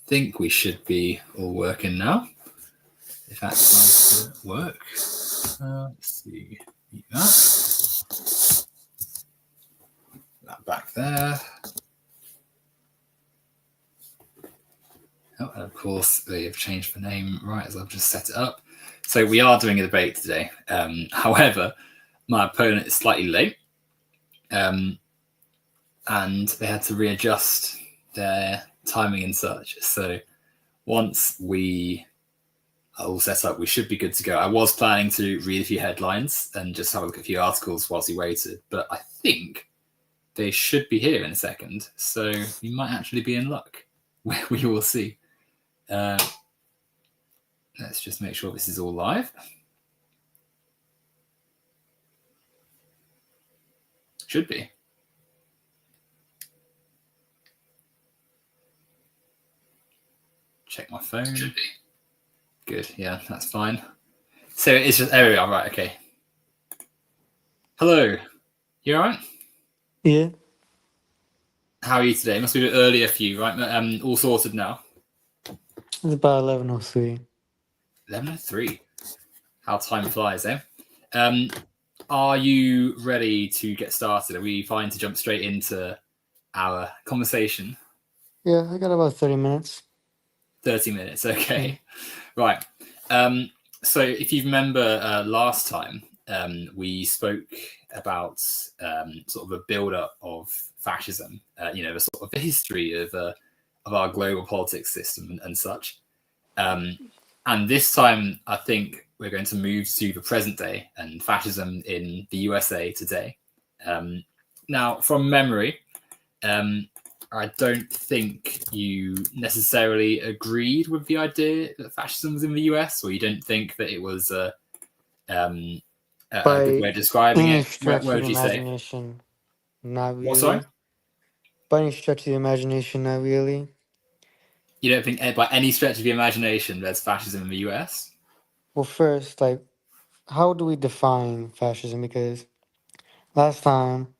think we should be all working now. If that's going to work. Let's see. Mute that. That back there. Oh, and of course, they have changed the name right as I've just set it up. So we are doing a debate today. However, my opponent is slightly late. And they had to readjust their timing and such. So once we are all set up, we should be good to go. I was planning to read a few headlines and just have a look at a few articles whilst we waited, but I think they should be here in a second. So we might actually be in luck. We will see. Let's just make sure this is all live. Should be. Check my phone. Should be. Good. Yeah, that's fine. So it's just, there we are. Right. Okay. Hello. You all right? Yeah. How are you today? It must be a bit earlier for you, right? All sorted now. It's about 11:03. 11:03. How time flies, eh? Are you ready to get started? Are we fine to jump straight into our conversation? Yeah, I got about 30 minutes. 30 minutes, okay. Right. So if you remember last time, we spoke about sort of a build-up of fascism, the sort of the history of our global politics system and such. And this time, I think we're going to move to the present day and fascism in the USA today. Now, from memory, I don't think you necessarily agreed with the idea that fascism was in the US, or you don't think that it was a good way of describing it. Where would you say? Not really. What, sorry? By any stretch of the imagination, not really. You don't think by any stretch of the imagination there's fascism in the US? Well, first, how do we define fascism? Because last time,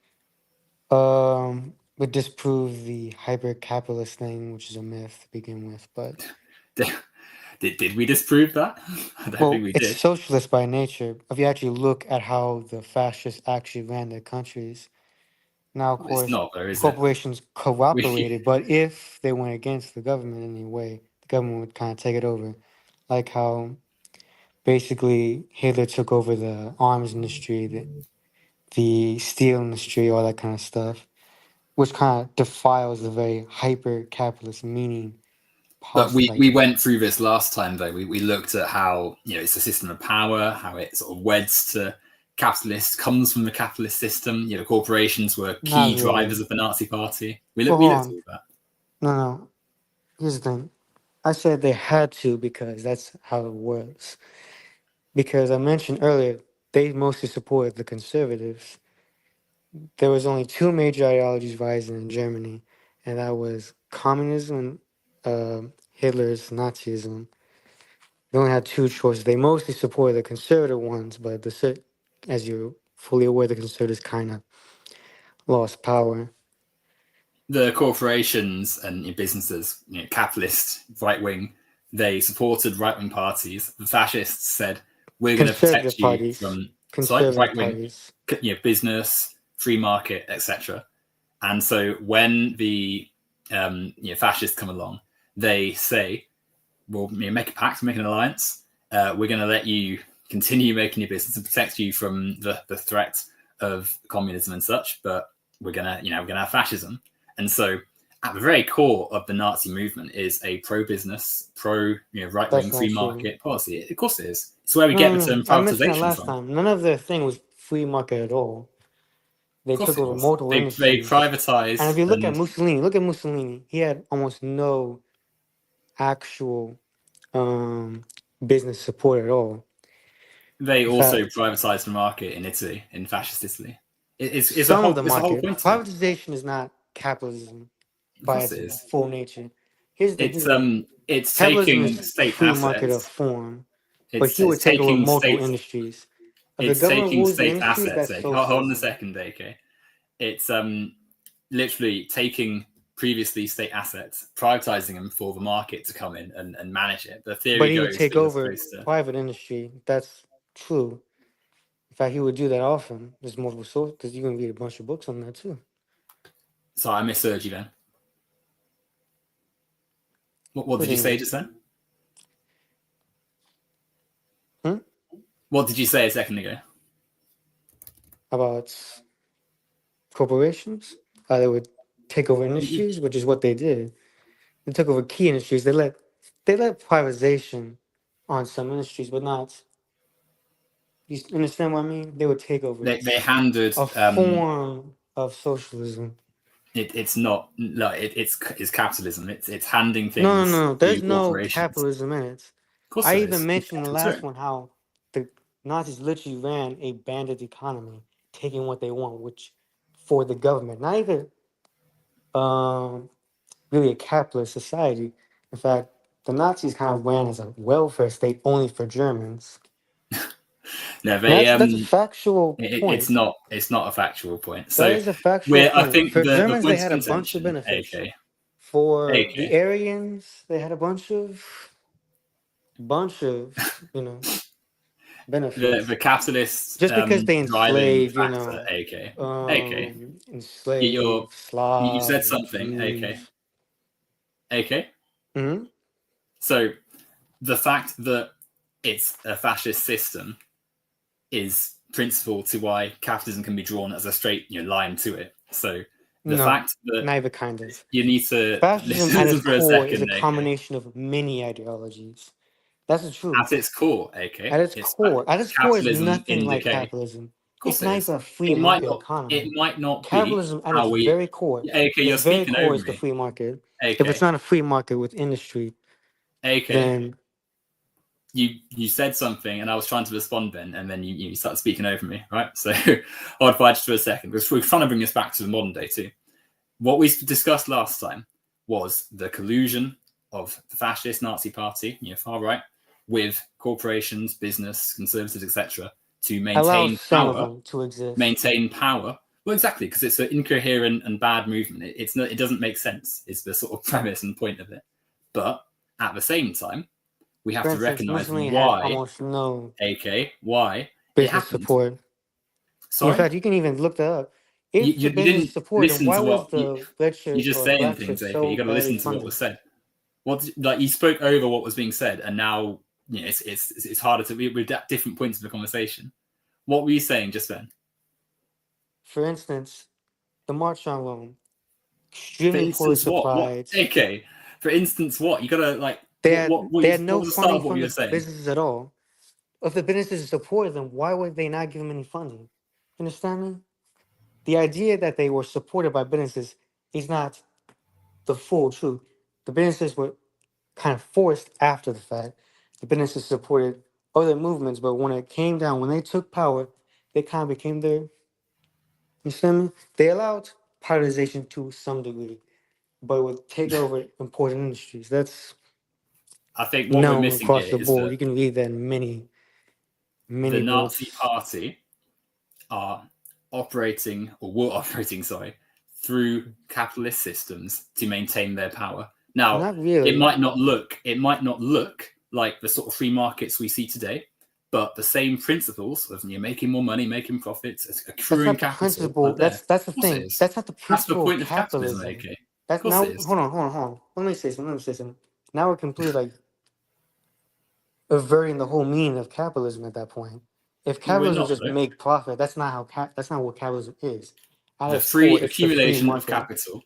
we disproved the hyper-capitalist thing, which is a myth to begin with, but... Did we disprove that? I don't think we did. It's socialist by nature. If you actually look at how the fascists actually ran their countries. Now, of course, corporations cooperated, but if they went against the government in any way, the government would kind of take it over. Like how basically Hitler took over the arms industry, the steel industry, all that kind of stuff, which kind of defiles the very hyper-capitalist meaning. But we went through this last time, though. We looked at how it's a system of power, how it sort of weds to capitalists, comes from the capitalist system. Corporations were key drivers of the Nazi Party. We looked at all that. No. Here's the thing. I said they had to because that's how it works. Because I mentioned earlier, they mostly supported the conservatives. There was only two major ideologies rising in Germany, and that was communism and Hitler's Nazism. They only had two choices. They mostly supported the conservative ones, but as you're fully aware, the conservatives kind of lost power. The corporations and businesses, capitalist, right-wing, they supported right-wing parties. The fascists said, we're going to protect you from right-wing business, free market, etc. And so when the fascists come along, they say, we'll make a pact, make an alliance. We're going to let you continue making your business and protect you from the threat of communism and such, but we're going to have fascism. And so at the very core of the Nazi movement is a pro-business, right-wing free market policy. Of course it is. It's where we get the term privatization from. Time. None of their thing was free market at all. They took over multiple industries. They privatized. And if you look at Mussolini, he had almost no actual business support at all. They also privatized the market in Italy, in fascist Italy. It's a whole point. Privatization is not capitalism by its full nature. It's taking state free assets. Market of form, but he would take over multiple industries. It's taking state assets. Hold on a second, AK. It's literally taking previously state assets, privatizing them for the market to come in and manage it. The theory But he goes would take that you're over supposed to. private industry. That's true. In fact, he would do that often. There's multiple sources because you can read a bunch of books on that too. So I misheard you then. What did you say just then? What did you say a second ago? About corporations? How they would take over industries, which is what they did. They took over key industries. They let privatization on some industries, but not. You understand what I mean? They would take over. They handed a form of socialism. It's not like it's capitalism. It's handing things. No. There's to no corporations. Capitalism in it. Of course, I there even is. mentioned in the last one how the Nazis literally ran a bandit economy, taking what they want, which for the government, not even really a capitalist society. In fact, the Nazis kind of ran as a welfare state only for Germans. No, that's a factual point. It's not a factual point. So that is a factual point. I think for the Germans, they point had of a bunch of contention, benefits. AK. For the Aryans, they had a bunch of benefits. The capitalists just because they enslaved, AK. enslaved Slavs. You said something, Jews. AK. Mm-hmm. So the fact that it's a fascist system is principal to why capitalism can be drawn as a straight line to it. So the fact that neither kind of you need to fascism at its core is a AK. combination of many ideologies. That's the truth. At its core, AK. At its core is nothing like capitalism. It's not even a free market economy. It might not capitalism be at its very core. AK, you're speaking over is the free market. AK. If it's not a free market with industry, then you said something and I was trying to respond then, and then you started speaking over me, right? So I'll advise just for a second, because we're trying to bring this back to the modern day too. What we discussed last time was the collusion of the fascist Nazi party, far right, with corporations, business, conservatives, etc., to maintain power. To exist. Maintain power. Well, exactly, because it's an incoherent and bad movement. It doesn't make sense. It's the sort of premise and point of it. But at the same time, we have to recognize why. Why business support. Sorry? In fact, you can even look that up. If you didn't listen why to was the lecture? You're just saying things, AK. You got to listen to what was said. You spoke over what was being said, and now it's harder to. We're at different points of the conversation. What were you saying just then? For instance, the March on Rome, extremely poorly supplied. AK. For instance, what you gotta They had no funding from the businesses at all. If the businesses supported them, why would they not give them any funding? You understand me? The idea that they were supported by businesses is not the full truth. The businesses were kind of forced after the fact. The businesses supported other movements, but when it came down, when they took power, they kind of became their. You understand me? They allowed privatization to some degree, but would take over important industries. That's. I think what we're missing across here the board. is You can read that in many the Nazi Party are were operating, through capitalist systems to maintain their power. Now, not really. it might not look like the sort of free markets we see today, but the same principles of making more money, making profits, accruing capital. That's the thing. That's not the principle point of capitalism. AK. That's now. Hold on. Let me say something. Now we're completely averting the whole meaning of capitalism at that point. If capitalism just make profit, that's not what capitalism is. The free accumulation of capital.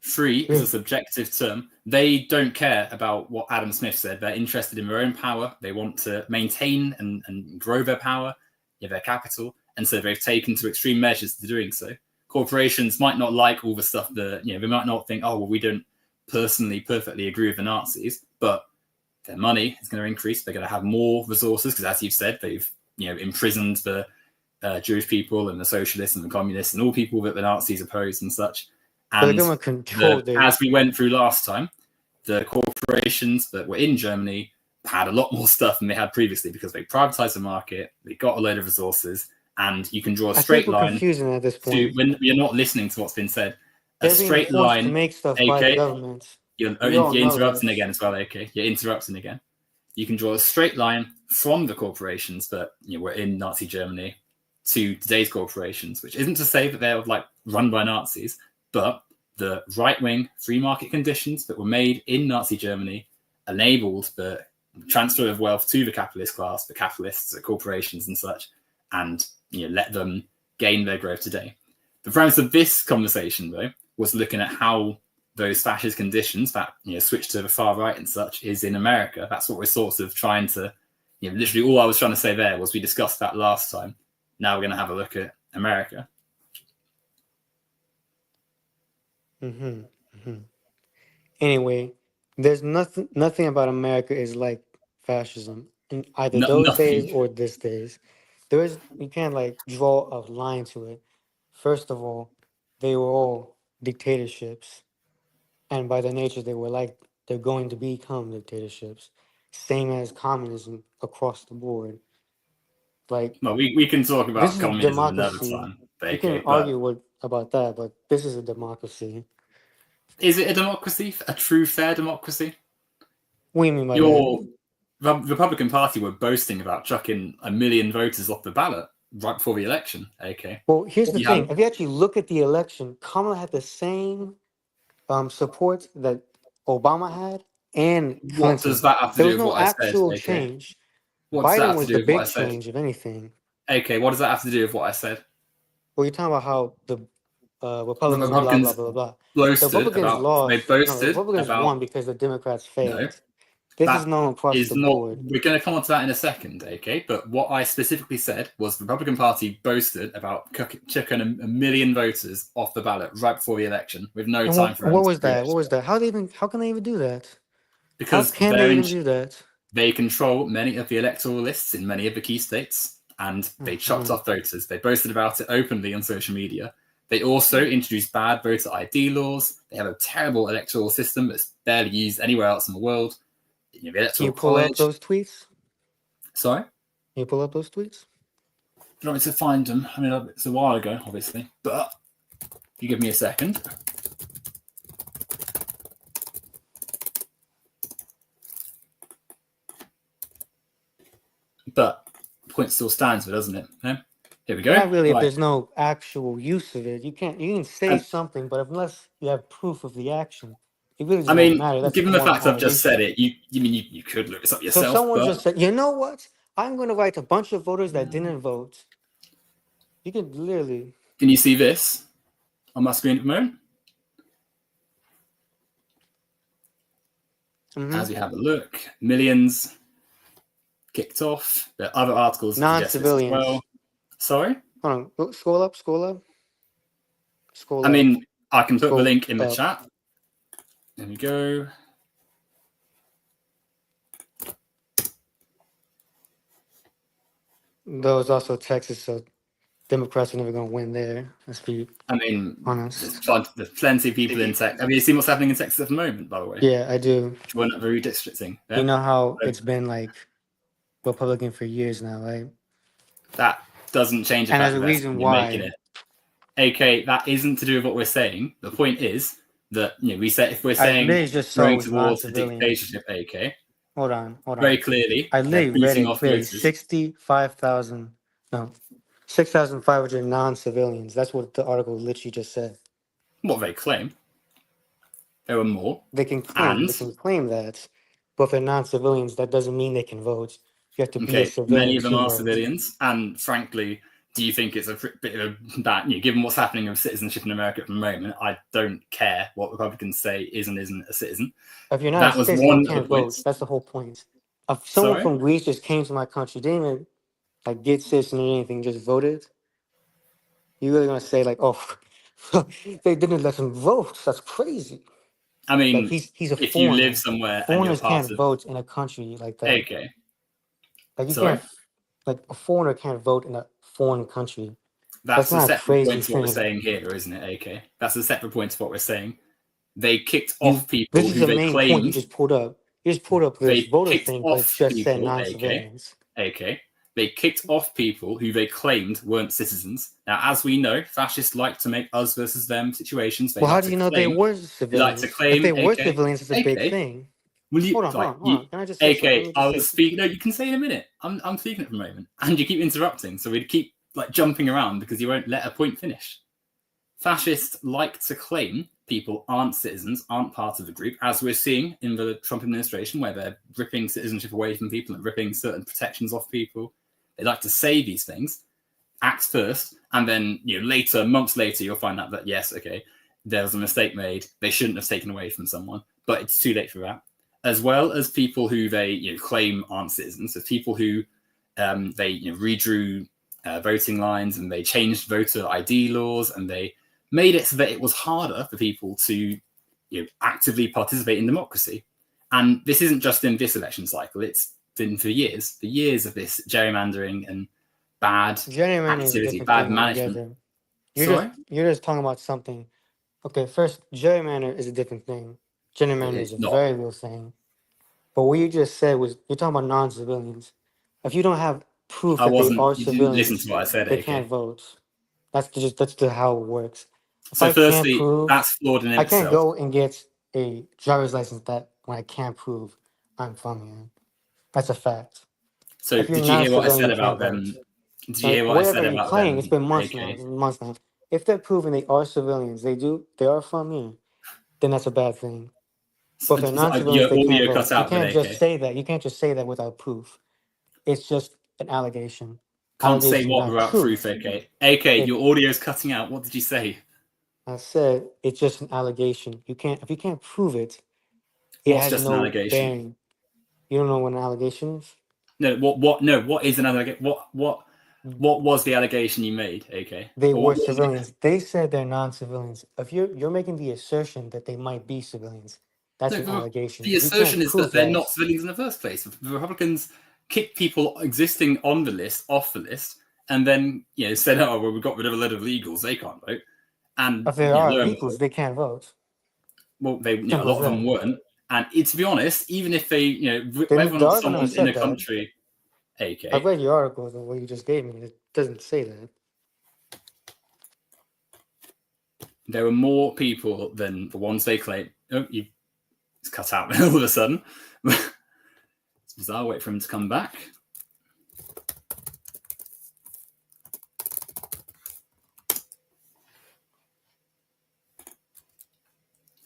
Free is a subjective term. They don't care about what Adam Smith said. They're interested in their own power. They want to maintain and grow their power, their capital, and so they've taken to extreme measures to doing so. Corporations might not like all the stuff that they might not think, oh well, we don't personally perfectly agree with the Nazis, but their money is going to increase. They're going to have more resources because, as you've said, they've imprisoned the Jewish people and the socialists and the communists and all people that the Nazis opposed and such. And as we went through last time, the corporations that were in Germany had a lot more stuff than they had previously because they privatized the market, they got a load of resources, and you can draw a straight line confusing at this point. when you're not listening to what's been said. a They're being straight forced to line, make stuff by the AK. government. You're We all know interrupting this. again as well, AK. You're interrupting again. You can draw a straight line from the corporations that were in Nazi Germany to today's corporations, which isn't to say that they're like run by Nazis, but the right-wing free market conditions that were made in Nazi Germany enabled the transfer of wealth to the capitalist class, the capitalists, the corporations and such, and let them gain their growth today. The premise of this conversation, though, was looking at how those fascist conditions that switch to the far right and such is in America. That's what we're sort of trying to, literally all I was trying to say there was we discussed that last time. Now we're going to have a look at America. Anyway, there's nothing about America is like fascism in either those days or this days. You can't like draw a line to it. First of all, they were all dictatorships, and by their nature, they're going to become dictatorships, same as communism across the board. Like, well, we can talk about this is a communism another democracy. time. You can argue about that, but this is a democracy. Is it a democracy? A true, fair democracy? What do you mean by that? The Republican Party were boasting about chucking 1 million voters off the ballot right before the election. Okay. Well, here's the thing. If you actually look at the election, Kamala had the same support that Obama had and Clinton. What does that have to do with what I said? There was no actual change. What does that Biden have was to do the with what I big said? change, if anything. Okay, what does that have to do with what I said? Well, you're talking about how the Republicans blah, blah, blah, blah. The Republicans lost. The Republicans won because the Democrats failed. No, this is known across the board. We're going to come on to that in a second, okay? But what I specifically said was the Republican Party boasted about chucking 1 million voters off the ballot right before the election with no time for. What was that? What was that? How can they even do that? Because how can they even do that? They control many of the electoral lists in many of the key states, and they chopped off voters. They boasted about it openly on social media. They also introduced bad voter ID laws. They have a terrible electoral system that's barely used anywhere else in the world. The electoral Can you pull up those tweets? Sorry? Can you pull up those tweets? I don't want to find them. I mean, it's a while ago, obviously. But if you give me a second. But the point still stands, doesn't it? Yeah? Here we go. Not really. If there's no actual use of it, you can say something, but unless you have proof of the action, it really doesn't matter. That's given the fact I've just said it, you could look this up yourself. So someone just said, you know what? I'm going to write a bunch of voters that didn't vote. You could literally. Can you see this on my screen at the moment? As we have a look, millions kicked off. There are other articles non-civilians as well. Sorry? Hold on. Scroll up. I mean, I can put the link in the chat. There we go. There was also Texas, so Democrats are never going to win there. Let's be honest. There's plenty of people in Texas. Have you seen what's happening in Texas at the moment, by the way? Yeah, I do. We're not redistricting. Yeah? You know how it's been like Republican for years now, right? That doesn't change the fact that reason why making it. AK, that isn't to do with what we're saying. The point is that we say if we're saying going towards a dictatorship, AK. Hold on. Very clearly, I literally read it clearly. 6,500 non-civilians. That's what the article literally just said. What they claim. There were more. They can claim that, but if they're non-civilians, that doesn't mean they can vote. You have to be a civilian. Many of them are civilians, and frankly, do you think it's a bit of that? Given what's happening with citizenship in America at the moment, I don't care what Republicans say is and isn't a citizen. If you're not a citizen, you can't vote. That's the whole point. If someone from Greece just came to my country, didn't even get citizen or anything, just voted, you're really gonna say oh, they didn't let him vote? That's crazy. I mean, he's a if foreigner. You live somewhere, foreigners can't vote in a country like that. Okay. You can't. A foreigner can't vote in a foreign country. That's a separate point to what we're saying here, isn't it? AK. That's a separate point to what we're saying. They kicked off people who they claimed. This is the main point you just pulled up. You just pulled up this voter thing, but just said non-civilians. AK. They kicked off people who they claimed weren't citizens. Now, as we know, fascists like to make us versus them situations. They Well, how like do to you know they claim. were They like to civilians? If claim. they were AK. civilians, it's a big AK. thing. Will you Hold on, like hold on, you? hold on. Can I just say something? Let AK. me I just was say. speaking. No, you can say in a minute. I'm speaking for a moment, and you keep interrupting. So we'd keep like jumping around because you won't let a point finish. Fascists like to claim people aren't citizens, aren't part of the group, as we're seeing in the Trump administration, where they're ripping citizenship away from people and ripping certain protections off people. They like to say these things, act first, and then later, months later, you'll find out that yes, okay, there was a mistake made. They shouldn't have taken away from someone, but it's too late for that. As well as people who they claim aren't citizens, so people who they redrew voting lines and they changed voter ID laws and they made it so that it was harder for people to actively participate in democracy. And this isn't just in this election cycle, it's been for years of this gerrymandering and bad activity, bad management. You're just talking about something. Okay, first, gerrymander is a different thing. Gerrymander is a very real thing. But what you just said was you're talking about non-civilians. If you don't have proof that they are you didn't listen civilians, to what I said, they AK. can't vote. That's how it works. If So I firstly, can't prove, that's flawed in I can't itself. go and get a driver's license that when I can't prove I'm from here. That's a fact. So If you're did you hear what I non-civilian, said you about can't vote. them? Did you Like, hear what I whatever said you're about claiming, them? it's been months AK. now. Months now. If they're proving they are civilians, they are from here, then that's a bad thing. But if they're non-civilians, Your they can't audio vote. cut You out, but can't just AK. say that. You can't just say that without proof. It's just an allegation. Can't say Allegation, what not without proof, truth. AK. AK, your audio's cutting out. What did you say? I said it's just an allegation. If you can't prove it, it What's has just an no allegation? bearing. You don't know what an allegation is? No, what is an allegation? What was the allegation you made, AK? They Or were what was it? civilians. They said they're non-civilians. If you're making the assertion that they might be civilians, that's an No, allegation. the If you assertion can't is that prove they're that, not civilians in the first place. The Republicans kicked people existing on the list off the list, and then said, "Oh, well, we got rid of a lot of illegals; they can't vote." And if there are illegals, they can't vote. well, they a Simple lot as of them that. weren't. And to be honest, even if they, whether or The not article never someone's in said a that. country, I AK, read your articles and what you just gave me. It doesn't say that. there were more people than the ones they claim. Oh, it's cut out all of a sudden. It's bizarre. Wait for him to come back.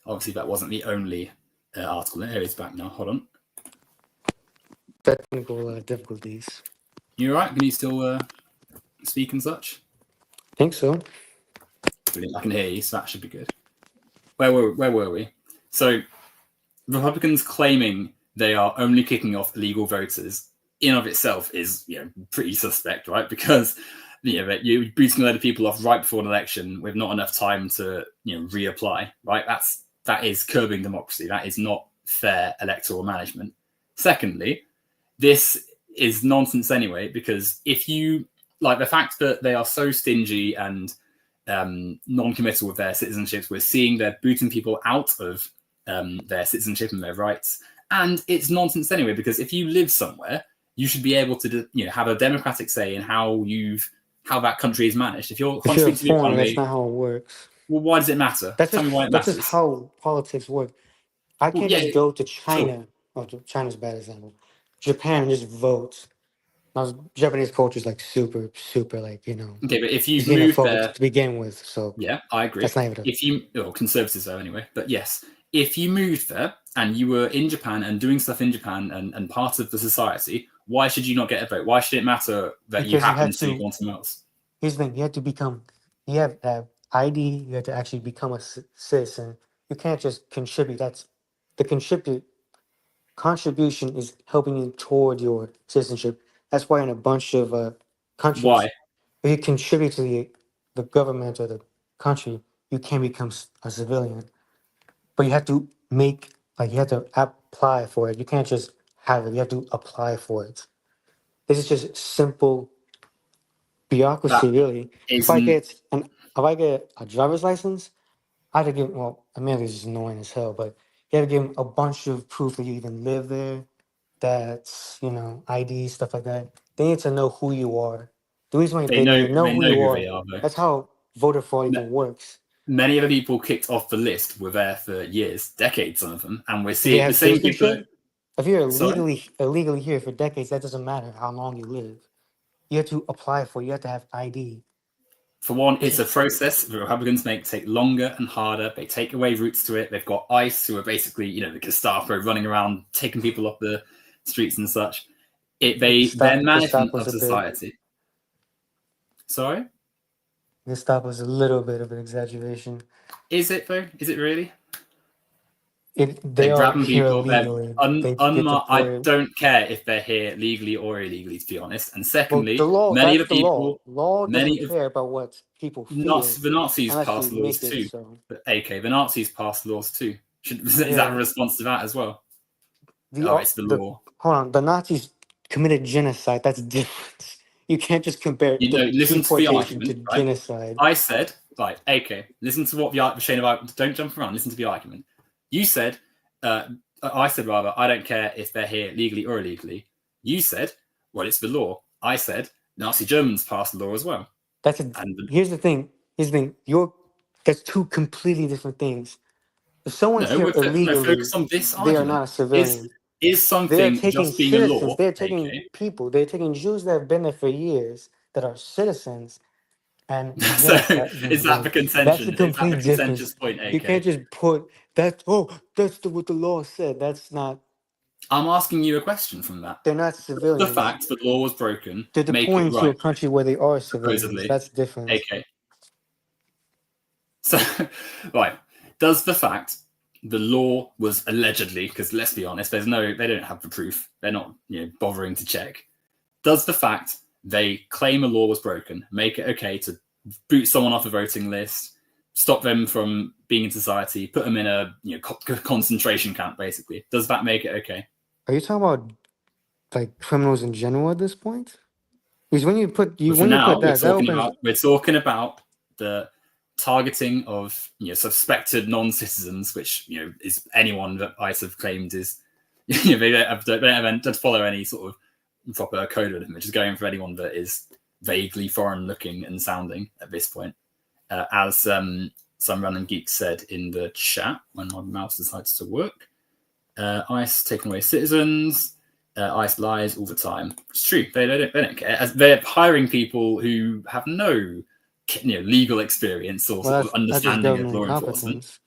Obviously, that wasn't the only article. Here he's back now. Hold on. Technical difficulties. You all right? Can you still speak and such? I think so. Brilliant. I can hear you, so that should be good. Where were we? So Republicans claiming they are only kicking off illegal voters in of itself is pretty suspect, right? Because you're booting a load of people off right before an election with not enough time to reapply, right? That is curbing democracy. That is not fair electoral management. Secondly, this is nonsense anyway, because if you like the fact that they are so stingy and non-committal with their citizenships, we're seeing they're booting people out of their citizenship and their rights. And it's nonsense anyway, because if you live somewhere, you should be able to have a democratic say in how that country is managed. If you're If you're a contributing to the foreigner, economy, that's not how it works. well, why does it matter? Tell me why it That's just matters. how politics work. I Well, can't yeah, just go to sure. China. Oh, China's a bad example. Japan and just vote. Now, Japanese culture is like super, super like Okay, but if you've moved xenophobic there, to begin with. So yeah, I agree. that's not even. If you, well, conservatives though, anyway. But yes, if you moved there and you were in Japan and doing stuff in Japan and part of the society, why should you not get a vote? Why should it matter that you Because you happen had to be to. born somewhere else? Here's the thing: you have to become. You have to have ID. You have to actually become a citizen. You can't just contribute. That's the contribution is helping you toward your citizenship. That's why in a bunch of countries, Why? if you contribute to the government or the country, you can become a civilian. But you have to you have to apply for it. You can't just have it. You have to apply for it. This is just simple That bureaucracy, really. isn't. If I get a driver's license, I have to give. Well, I mean, it's just annoying as hell, but you have to give a bunch of proof that you even live there. That's ID stuff like that. They need to know who you are. The reason why They they need to know they who know you who are, they are, though. that's how voter fraud even works. Many of the people kicked off the list were there for years, decades, some of them, and we're Do they seeing the have same people. citizenship? If you're Sorry. illegally here for decades, that doesn't matter how long you live. You have to apply for. You have to have ID. For one, it's a process the Republicans make take longer and harder. They take away routes to it. They've got ICE, who are basically, the Gestapo running around taking people off the streets and such. Their management Gestapo's of a bit. society. Sorry? Gestapo's a little bit of an exaggeration. Is it though? Is it really? They They're are grabbing here people. They're illegally. They get I deported. don't care if they're here legally or illegally, to be honest. And Well, secondly, the law, many of that's the the law. people, Law doesn't many of care about what people feel the Nazis unless you passed laws make it too. so. But AK, the Nazis passed laws too. Is that Yeah. a response to that as well? It's the law. Hold on, the Nazis committed genocide. That's different. You can't just compare Listen to the deportation to argument, right? genocide. I said, like, okay, listen to what the chain of argument. Don't jump around. Listen to the argument. You said, I said rather, I don't care if they're here legally or illegally. You said, well, it's the law. I said, Nazi Germans passed the law as well. Here's the thing. That's two completely different things. If someone's here illegally, focus on this they are argument. not a civilian. Is something just being a law? They're taking people. They're taking Jews that have been there for years that are citizens. And So is that the contention? That's a complete is that the difference. Point, AK? You can't just put that. Oh, that's what the law said. That's not. I'm asking you a question from that. They're not civilians. The fact the law was broken. They're deporting to a country where they are civilians. Supposedly. That's different. AK. So, right. Does the fact the law was allegedly, because let's be honest, they don't have the proof. They're not, bothering to check. Does the fact they claim a law was broken make it okay to boot someone off a voting list, stop them from being in society, put them in a concentration camp, basically? Does that make it okay? Are you talking about like criminals in general at this point? Because when you put that, we're talking about the targeting of suspected non-citizens, which is anyone that ICE have claimed is they don't follow any sort of proper code with them, which is going for anyone that is vaguely foreign looking and sounding at this point. As some random geek said in the chat when my mouse decides to work, ICE taking away citizens. ICE lies all the time. It's true. They don't care. As they're hiring people who have no legal experience or sort of understanding of law enforcement.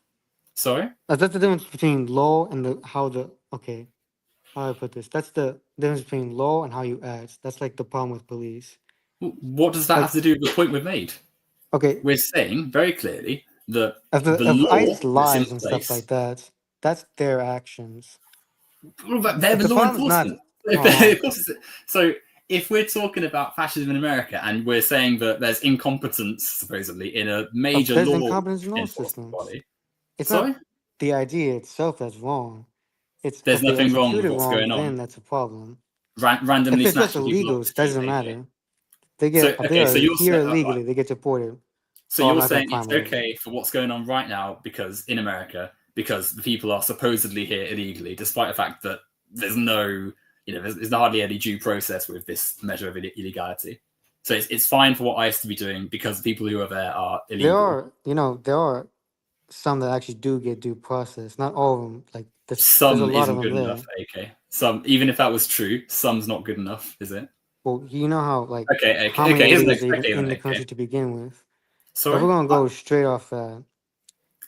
Sorry? That's the difference between law and how I put this. That's the difference between law and how you act. That's like the problem with police. What does that have to do with the point we've made? Okay. We're saying very clearly that if law ICE lies and stuff like that, that's their actions. They're the law enforcement. So if we're talking about fascism in America and we're saying that there's incompetence supposedly in a major law enforcement body, it's not the idea itself that's wrong. There's nothing wrong with what's going on. Then that's a problem. Randomly if it's just illegal, it doesn't matter. They get here illegally, they get deported. So you're saying it's okay for what's going on right now because in America, because the people are supposedly here illegally, despite the fact that there's no, there's hardly any due process with this measure of illegality. So it's fine for what ICE to be doing because the people who are there are illegal. There are some that actually do get due process. Not all of them. Like some there's a lot isn't of them good enough. Okay, some even if that was true, some's not good enough, is it? Well, you know how how many illegals are in the country to begin with. So we're gonna go straight off that.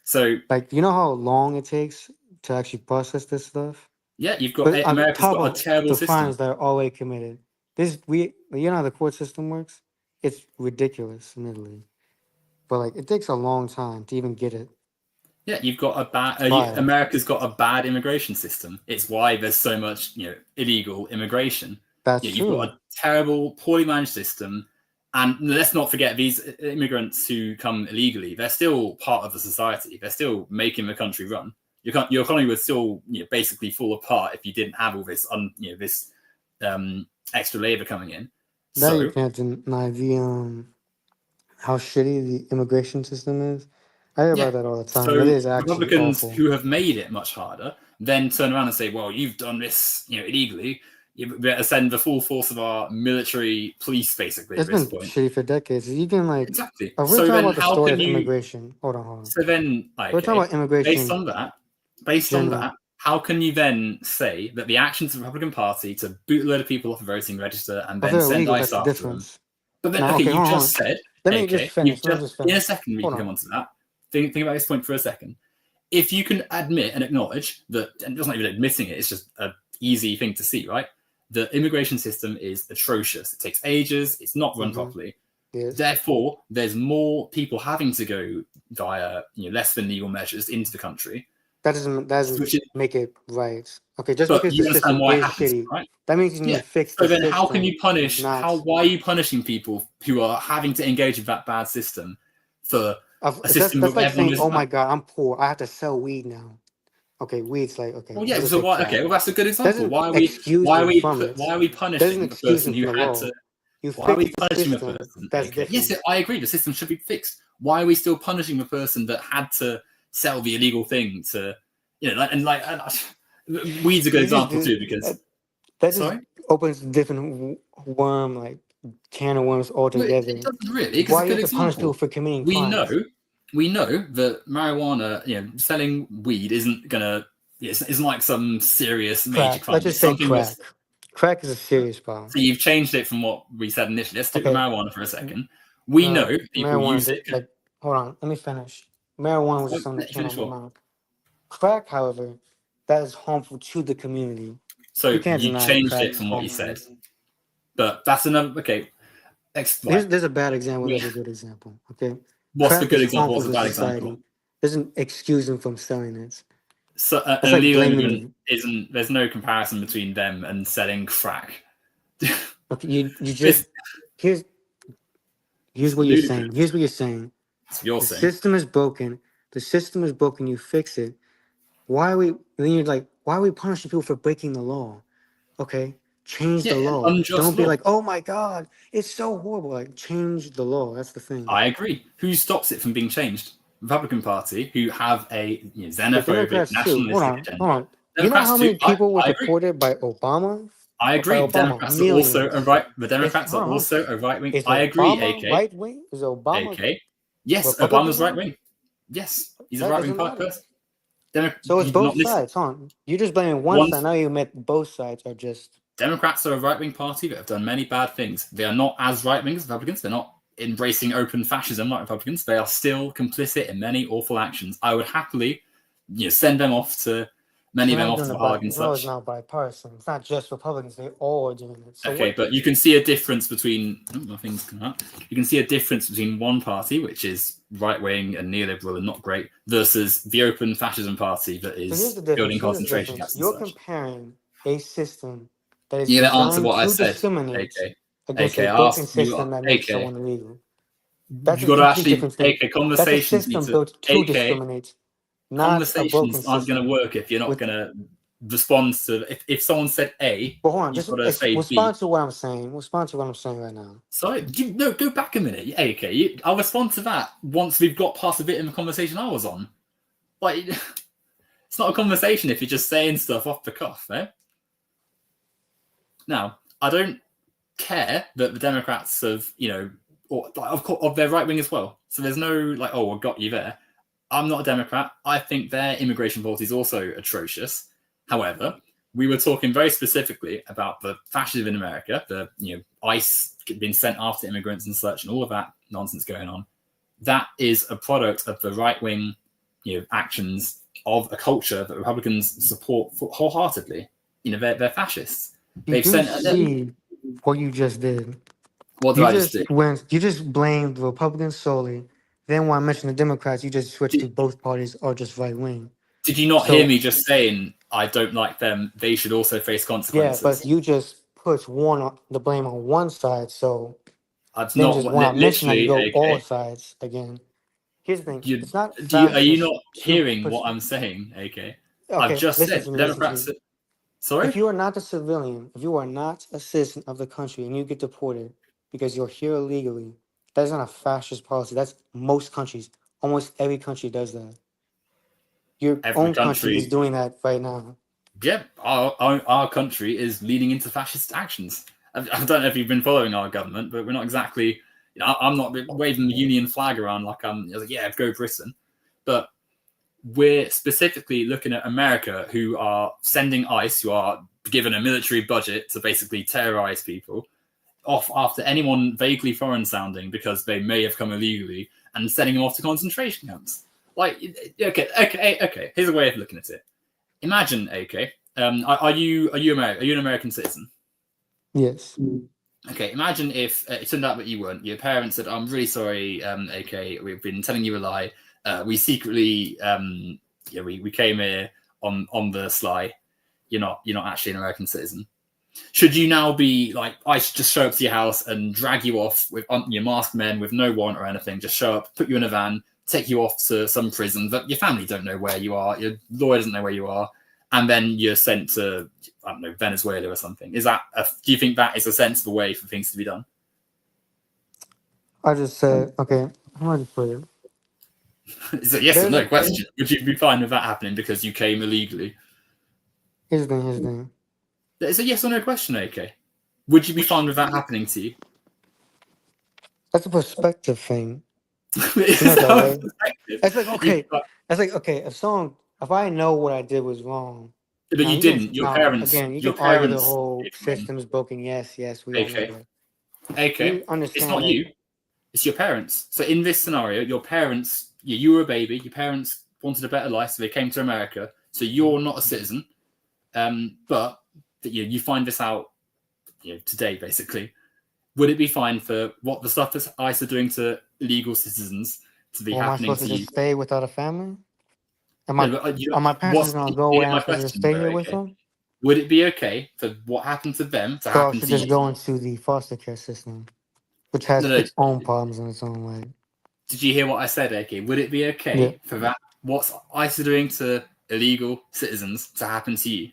So you know how long it takes to actually process this stuff? Yeah, you've got America's got a terrible the system. crimes that are already committed. You know how the court system works? It's ridiculous in Italy. But it takes a long time to even get it. Yeah, you've got a bad. America's got a bad immigration system. It's why there's so much, illegal immigration. That's true. You've got a terrible, poorly managed system, and let's not forget these immigrants who come illegally. They're still part of the society. They're still making the country run. Your economy would still, basically fall apart if you didn't have all this, this extra labor coming in. You can't deny how shitty the immigration system is. I hear about that all the time. So it is actually Republicans awful. who have made it much harder then turn around and say, "Well, you've done this, illegally. You better send the full force of our military police, basically, It's at this been point. shitty for decades. You can like, Exactly. if we're So talking then about the how story can of you... immigration. Hold on. So then, We're talking about immigration. based on that, how can you then say that the actions of the Republican Party to boot a load of people off the voting register and then send illegal, ICE that's the after them? difference. But then, Now, okay, you hold just said, Let me just finish. In a second we can come on to that. Think about this point for a second. If you can admit and acknowledge that, and it's not even admitting it, it's just an easy thing to see, right? The immigration system is atrocious. It takes ages. It's not run properly. Yes. Therefore, there's more people having to go via less than legal measures into the country. That doesn't make it right. Okay, just but because you the system why is happens, shitty, right? that means you need to fix so the then system. How can you punish? Not... Why are you punishing people who are having to engage with that bad system for a system that's like saying, oh my God, I'm poor. I have to sell weed now. Okay, weed's like, okay. Well, yeah. So why? Okay, well, that's a good example. Why are we punishing the person who had to? Why are we punishing the person? Okay. Yes, I agree. The system should be fixed. Why are we still punishing the person that had to sell the illegal thing to, weed's a good example too, because that just opens different worm, like can of worms altogether. It doesn't really. Why do you have to punish people for committing crimes? We know that marijuana, selling weed isn't gonna. It's like some serious major crime. Let's just say crack. Crack is a serious problem. So you've changed it from what we said initially. Let's stick with marijuana for a second. We know people use it. Hold on, let me finish. Marijuana was just something that came out of my mouth. Crack, however, that is harmful to the community. So you changed it from what you said. But that's another. Okay. There's a bad example. There's a good example. Okay. What's the good example? What's the bad example? Doesn't excuse them from selling it. So an illegal immigrant isn't. There's no comparison between them and selling crack. Okay, you just here's what you're saying. Here's what you're saying. The system is broken. The system is broken. You fix it. Why are we? Then you're like, why are we punishing people for breaking the law? Okay, change the law. Don't be like, oh my God, it's so horrible. Like, change the law. That's the thing. I agree. Who stops it from being changed? Republican Party, who have a xenophobic nationalistic agenda. Hold on. You know how many people were deported by Obama? I agree. Democrats are also a right. The Democrats are also a right wing. I agree. AK. Right wing is Obama. AK. Yes, Obama's right wing. Yes, he's a right wing person. So it's both sides, huh? You're just blaming one side. Now you admit both sides are just. Democrats are a right wing party that have done many bad things. They are not as right wing as Republicans. They're not embracing open fascism like Republicans. They are still complicit in many awful actions. I would happily, send them off to Many of them off to the Hague and such. No, it's not bipartisan. It's not just Republicans. They all are doing it. So but you can see a difference between... nothing's come up. You can see a difference between one party, which is right-wing and neoliberal and not great, versus the open fascism party that is building concentration camps. You're comparing a system that is designed to discriminate against a broken system that makes someone illegal. That's you've got to actually take a conversation. That's a system built to discriminate. Conversations aren't going to work if you're not going to respond to. If someone said A, but hold on, just respond to what I'm saying. Respond to what I'm saying right now. Sorry, go back a minute. Okay, I'll respond to that once we've got past a bit in the conversation I was on. Like, it's not a conversation if you're just saying stuff off the cuff, eh? Now, I don't care that the Democrats have, of their right wing as well. So there's no I got you there. I'm not a Democrat. I think their immigration policy is also atrocious. However, we were talking very specifically about the fascism in America, the ICE being sent after immigrants and such, and all of that nonsense going on. That is a product of the right wing, actions of a culture that Republicans support wholeheartedly. They're fascists. They've sent what you just did. What did I just do? You just blamed the Republicans solely. Then when I mentioned the Democrats, you just switched to both parties or just right wing. Did you not hear me just saying I don't like them? They should also face consequences. Yeah, but you just put the blame on one side. So I've not literally go all sides again. Here's the thing: it's not. Are you not hearing what I'm saying? AK, I've just said Democrats. Sorry. If you are not a civilian, if you are not a citizen of the country, and you get deported because you're here illegally. That's not a fascist policy. That's most countries. Almost every country does that. Your own country is doing that right now. yeah, our country is leading into fascist actions. I don't know if you've been following our government, but we're not exactly. I'm not waving the Union flag around like I was like, yeah, go Britain, but we're specifically looking at America, who are sending ICE, who are given a military budget to basically terrorize people, off after anyone vaguely foreign sounding because they may have come illegally, and sending them off to concentration camps. Like, okay. Here's a way of looking at it. Imagine, okay, are you an American citizen? Yes. Okay, imagine if it turned out that you weren't. Your parents said, "I'm really sorry, okay, we've been telling you a lie. We secretly, we came here on the sly. You're not actually an American citizen." Should you now be like, I should just show up to your house and drag you off with your masked men with no warrant or anything, just show up, put you in a van, take you off to some prison that your family don't know where you are, your lawyer doesn't know where you are, and then you're sent to, I don't know, Venezuela or something? Do you think that is a sensible way for things to be done? I just said, okay, how do I put it? It's a yes or no question. Would you be fine with that happening because you came illegally? Here's the thing. It's a yes or no question, okay? Would you be fine with that happening to you? That's a perspective thing. It's like, okay, if I know what I did was wrong. But you didn't. Your parents. Again, you your can parents argue the whole system's broken. Yes, we all know that. Okay. It's not you. It's your parents. So in this scenario, your parents, you were a baby. Your parents wanted a better life, so they came to America. So you're not a citizen. But you find this out today, basically. Would it be fine for what the stuff that ICE are doing to illegal citizens to be happening am I supposed to just stay without a family? Are my parents going to go away and I'm supposed to stay here with them? Would it be okay for what happened to them to happen to you? So I should just go into the foster care system, which has its own problems in its own way. Did you hear what I said, AK? Would it be okay for that, what ICE are doing to illegal citizens to happen to you?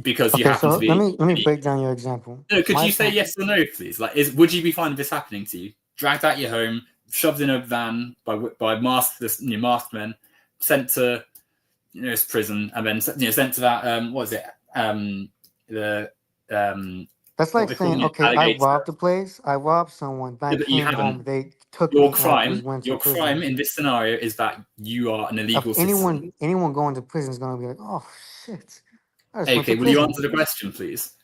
Because you happen to be. Let me break down your example. No, could you say yes or no, please? Like, would you be fine with this happening to you? Dragged out your home, shoved in a van by masked men, sent to prison, and then sent to that what is it? That's like saying, okay, I robbed a place, I robbed someone, then I came home, they took your crime. Your crime in this scenario is that you are an illegal citizen. Anyone going to prison is going to be like, oh shit. Okay, will you answer the question, please?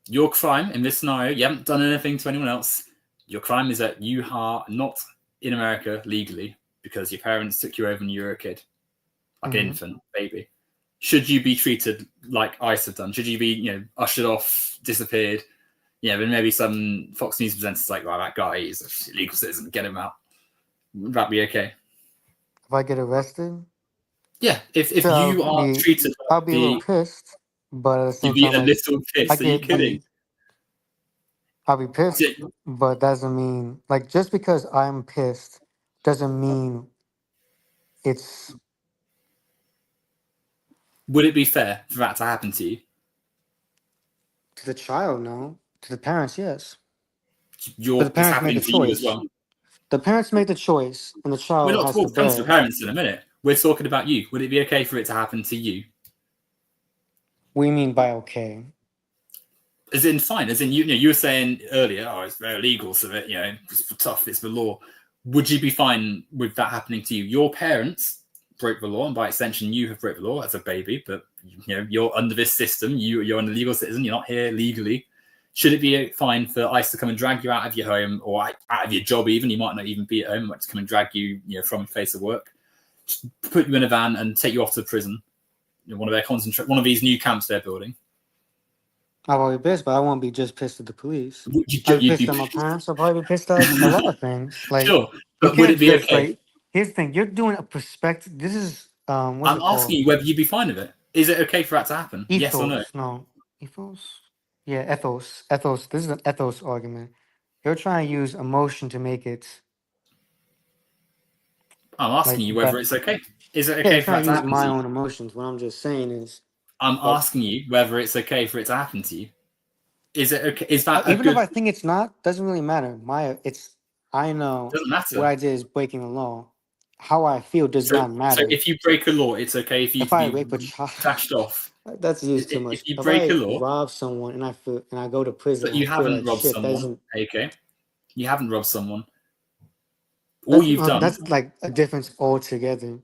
Your crime in this scenario, you haven't done anything to anyone else. Your crime is that you are not in America legally because your parents took you over when you were a kid, like an infant, baby. Should you be treated like ICE have done? Should you be, ushered off, disappeared? Then maybe some Fox News presenters like, well, that guy is a legal citizen, get him out. Would that be okay? If I get arrested? Yeah, if you are treated, I'll be a little pissed. But at the same time, a little pissed. Are you kidding? I'll be pissed, but doesn't mean just because I'm pissed doesn't mean it's. Would it be fair for that to happen to you? To the child, no. To the parents, yes. The parents made the choice. Well. The parents make the choice, and the child. We're not talking to the parents in a minute. We're talking about you. Would it be okay for it to happen to you? What do you mean by okay? As in fine, as in you were saying earlier, it's very illegal, so that it's tough, it's the law. Would you be fine with that happening to you? Your parents broke the law, and by extension, you have broke the law as a baby. But you're under this system. You're an illegal citizen. You're not here legally. Should it be fine for ICE to come and drag you out of your home or out of your job? Even you might not even be at home. Might to come and drag you, from your place of work, just put you in a van and take you off to prison. One of these new camps they're building. I'll be pissed, but I won't be just pissed at the police. I'll be pissed at my parents. I'll probably be pissed at a lot of things. Sure, but would it be okay? Here's the thing: you're doing a perspective. This is I'm asking you whether you'd be fine with it. Is it okay for that to happen? Ethos, yes or no? No, ethos. Yeah, ethos. This is an ethos argument. You're trying to use emotion to make it. I'm asking you whether it's okay. Is it okay for that to happen to you? My own emotions. What I'm just saying is. I'm asking you whether it's okay for it to happen to you. Is it okay? Is that even if I think it's not? Doesn't really matter. I know doesn't matter. What I did is breaking the law. how I feel does not matter. So if you break a law, it's okay if you if I rape a child, dashed off. That's used too much. If you If break a I law, rob someone and I go to prison, but and I you feel haven't like robbed shit. That someone, isn't. okay? You haven't robbed someone. All you've done. That's like a difference altogether.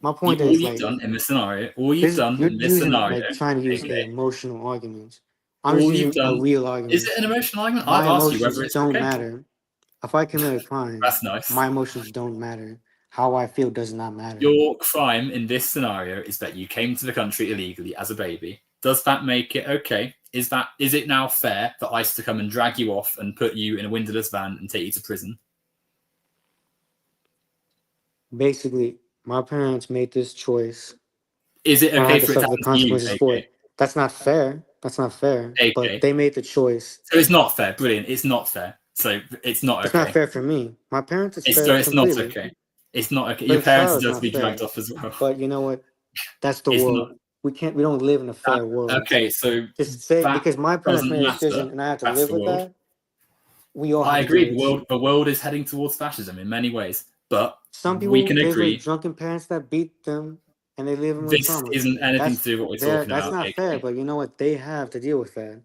My point All is you've like done in this scenario. All you've done you're in this using scenario. like trying to use a Okay. emotional argument. I'm just All you've using a done. real Is argument. it an emotional argument? I've My asked you emotions whether it's don't okay. matter. If I commit a crime, That's nice. my emotions don't matter. How I feel does not matter. Your crime in this scenario is that you came to the country illegally as a baby. Does that make it okay? Is it now fair for ICE to come and drag you off and put you in a windowless van and take you to prison? Basically, my parents made this choice. Is it And I okay had to for it to suffer the happen to you, consequences for AK? it. That's not fair. That's not fair. But AK. they made the choice. So it's not fair. Brilliant. It's not fair. So it's not It's okay. not fair for me. My parents, it's It's fair not completely. okay. It's not okay. For Your the parents child, it's deserve to not be fair. dragged off as well. But you know what? That's the It's world. not. We don't live in a fair world. Okay, so Just say that because my parents doesn't made a matter. decision and I have to That's live the with world. that. We all have I to deal agree. with it. The world is heading towards fascism in many ways, but Some we people can live with agree drunken parents that beat them and they live with this trauma. isn't anything to do with what we're talking That's about. not fair, AK. but you know what? They have to deal with that.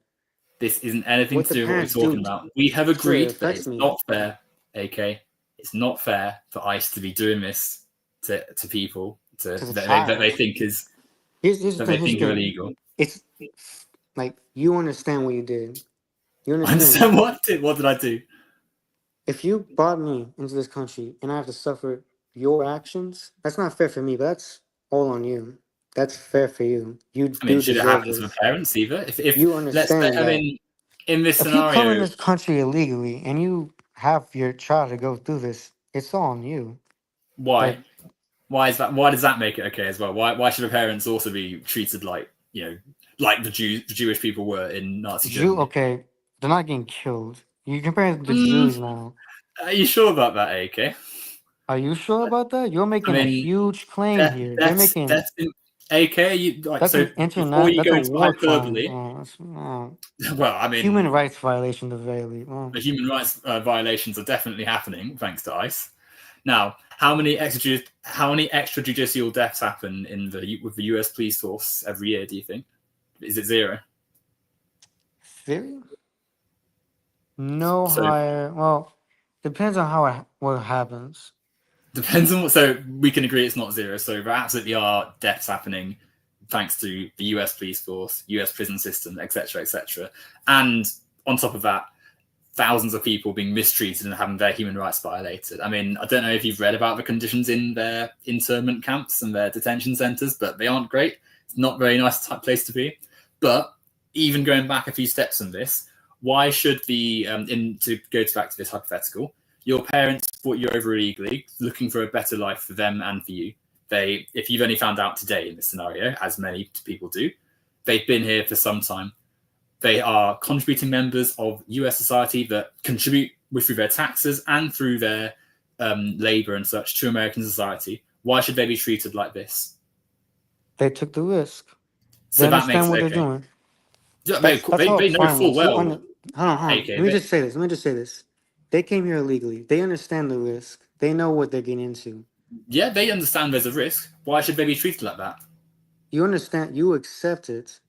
This isn't anything What to the do with what parents we're talking do, about. We have sure, it agreed that affects it's me. not fair. AK. It's not fair for ICE to be doing this to people that they think is Here's the that thing. they Here's the think are thing. illegal. It's like you understand what you did. You I understand. understand what did I do? If you brought me into this country and I have to suffer your actions, that's not fair for me. But that's all on you. That's fair for you. You I mean, do should it deserve happen to the this. parents either? If You let's say, understand I that. mean, in this If you come in scenario, this country illegally and you have your child to go through this, it's all on you. why? Like, Why is that? Why does that make it okay as well? Why should the parents also be treated like like the Jewish people were in Nazi Germany? okay, they're not getting killed. You compare the Mm, Jews now. are you sure about that, AK? Are you sure about that? You're I making a mean, huge claim here. They're making that's in AK. You like that's so an before internet. you That's go a into war crime. hyperbole. That's Well, I human mean, rights violation, the very least. the human rights violations are definitely happening thanks to ICE. Now, how many extrajudicial deaths happen with the US police force every year? Do you think? Is it zero? Zero? No So higher. Well, depends on what happens. depends on what. So we can agree it's not zero. So there absolutely are deaths happening thanks to the US police force, US prison system, etc., etc. And on top of that, thousands of people being mistreated and having their human rights violated. I mean, I don't know if you've read about the conditions in their internment camps and their detention centers, but they aren't great. It's not a very nice place to be. But even going back a few steps on this, why should to go back to this hypothetical, your parents brought you over illegally, looking for a better life for them and for you. If you've only found out today in this scenario, as many people do, they've been here for some time. They are contributing members of US society that contribute through their taxes and through their labor and such to American society. Why should they be treated like this? They took the risk. So They that makes understand what it they're okay. doing. They how know crime full works. well. Hold on. AK, Let me just say this. They came here illegally. They understand the risk. They know what they're getting into. yeah, they understand there's a risk. Why should they be treated like that? You understand. You accept it.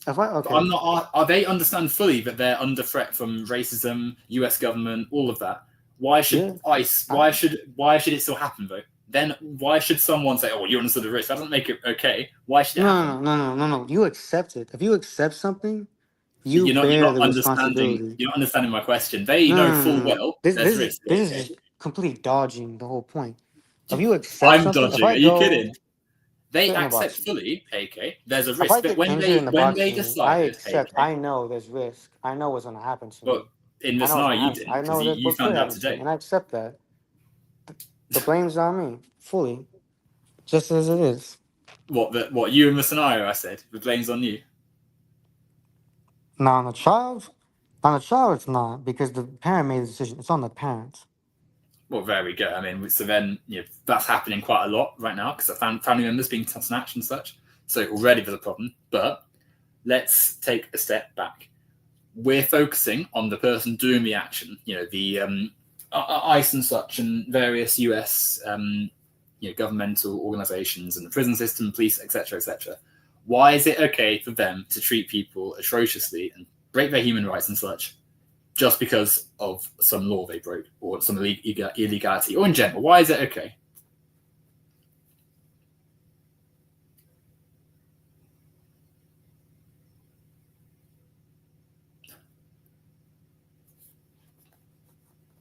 Okay. I'm not. They understand fully that they're under threat from racism, US government, all of that. Why should ICE? Why should it still happen though? Then why should someone say, "Oh, you're under the risk"? That doesn't make it okay. Why should it happen? No. You accept it. If you accept something, you You're bear not the understanding. responsibility. You're not understanding my question. They know full well there's risk. This is just completely dodging the whole point. If you accept I'm something, if dodging. I Are you go kidding? They get in a accept boxing, fully, AK. There's a if risk, I but get injured in the when they boxing, I decided, accept. AK. I know there's risk. I know what's going to happen to But me. in I the know what's going scenario, to you happen. didn't I because know that you what could found out happen to me, today. and I accept that. The blame's on me fully, just as it is. What you in the scenario? I said the blame's on you. Now on the child, it's not because the parent made the decision. It's on the parents. Well, there we go. I mean, so then that's happening quite a lot right now because family members being snatched and such. So already there's a problem. But let's take a step back. We're focusing on the person doing the action. The ICE and such and various US governmental organizations and the prison system, police, etc., etc. Why is it okay for them to treat people atrociously and break their human rights and such just because of some law they broke or some illegality, or in general? Why is it okay?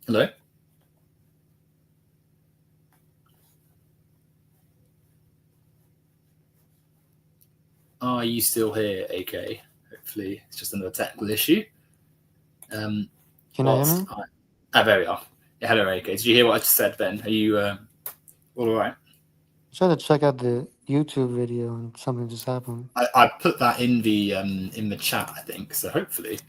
Hello? Are you still here, AK? Hopefully it's just another technical issue. Can you hear me? There we are. Yeah, hello, AK. Did you hear what I just said, Ben? Are you all right? I tried to check out the YouTube video and something just happened. I put that in the chat, I think. So hopefully.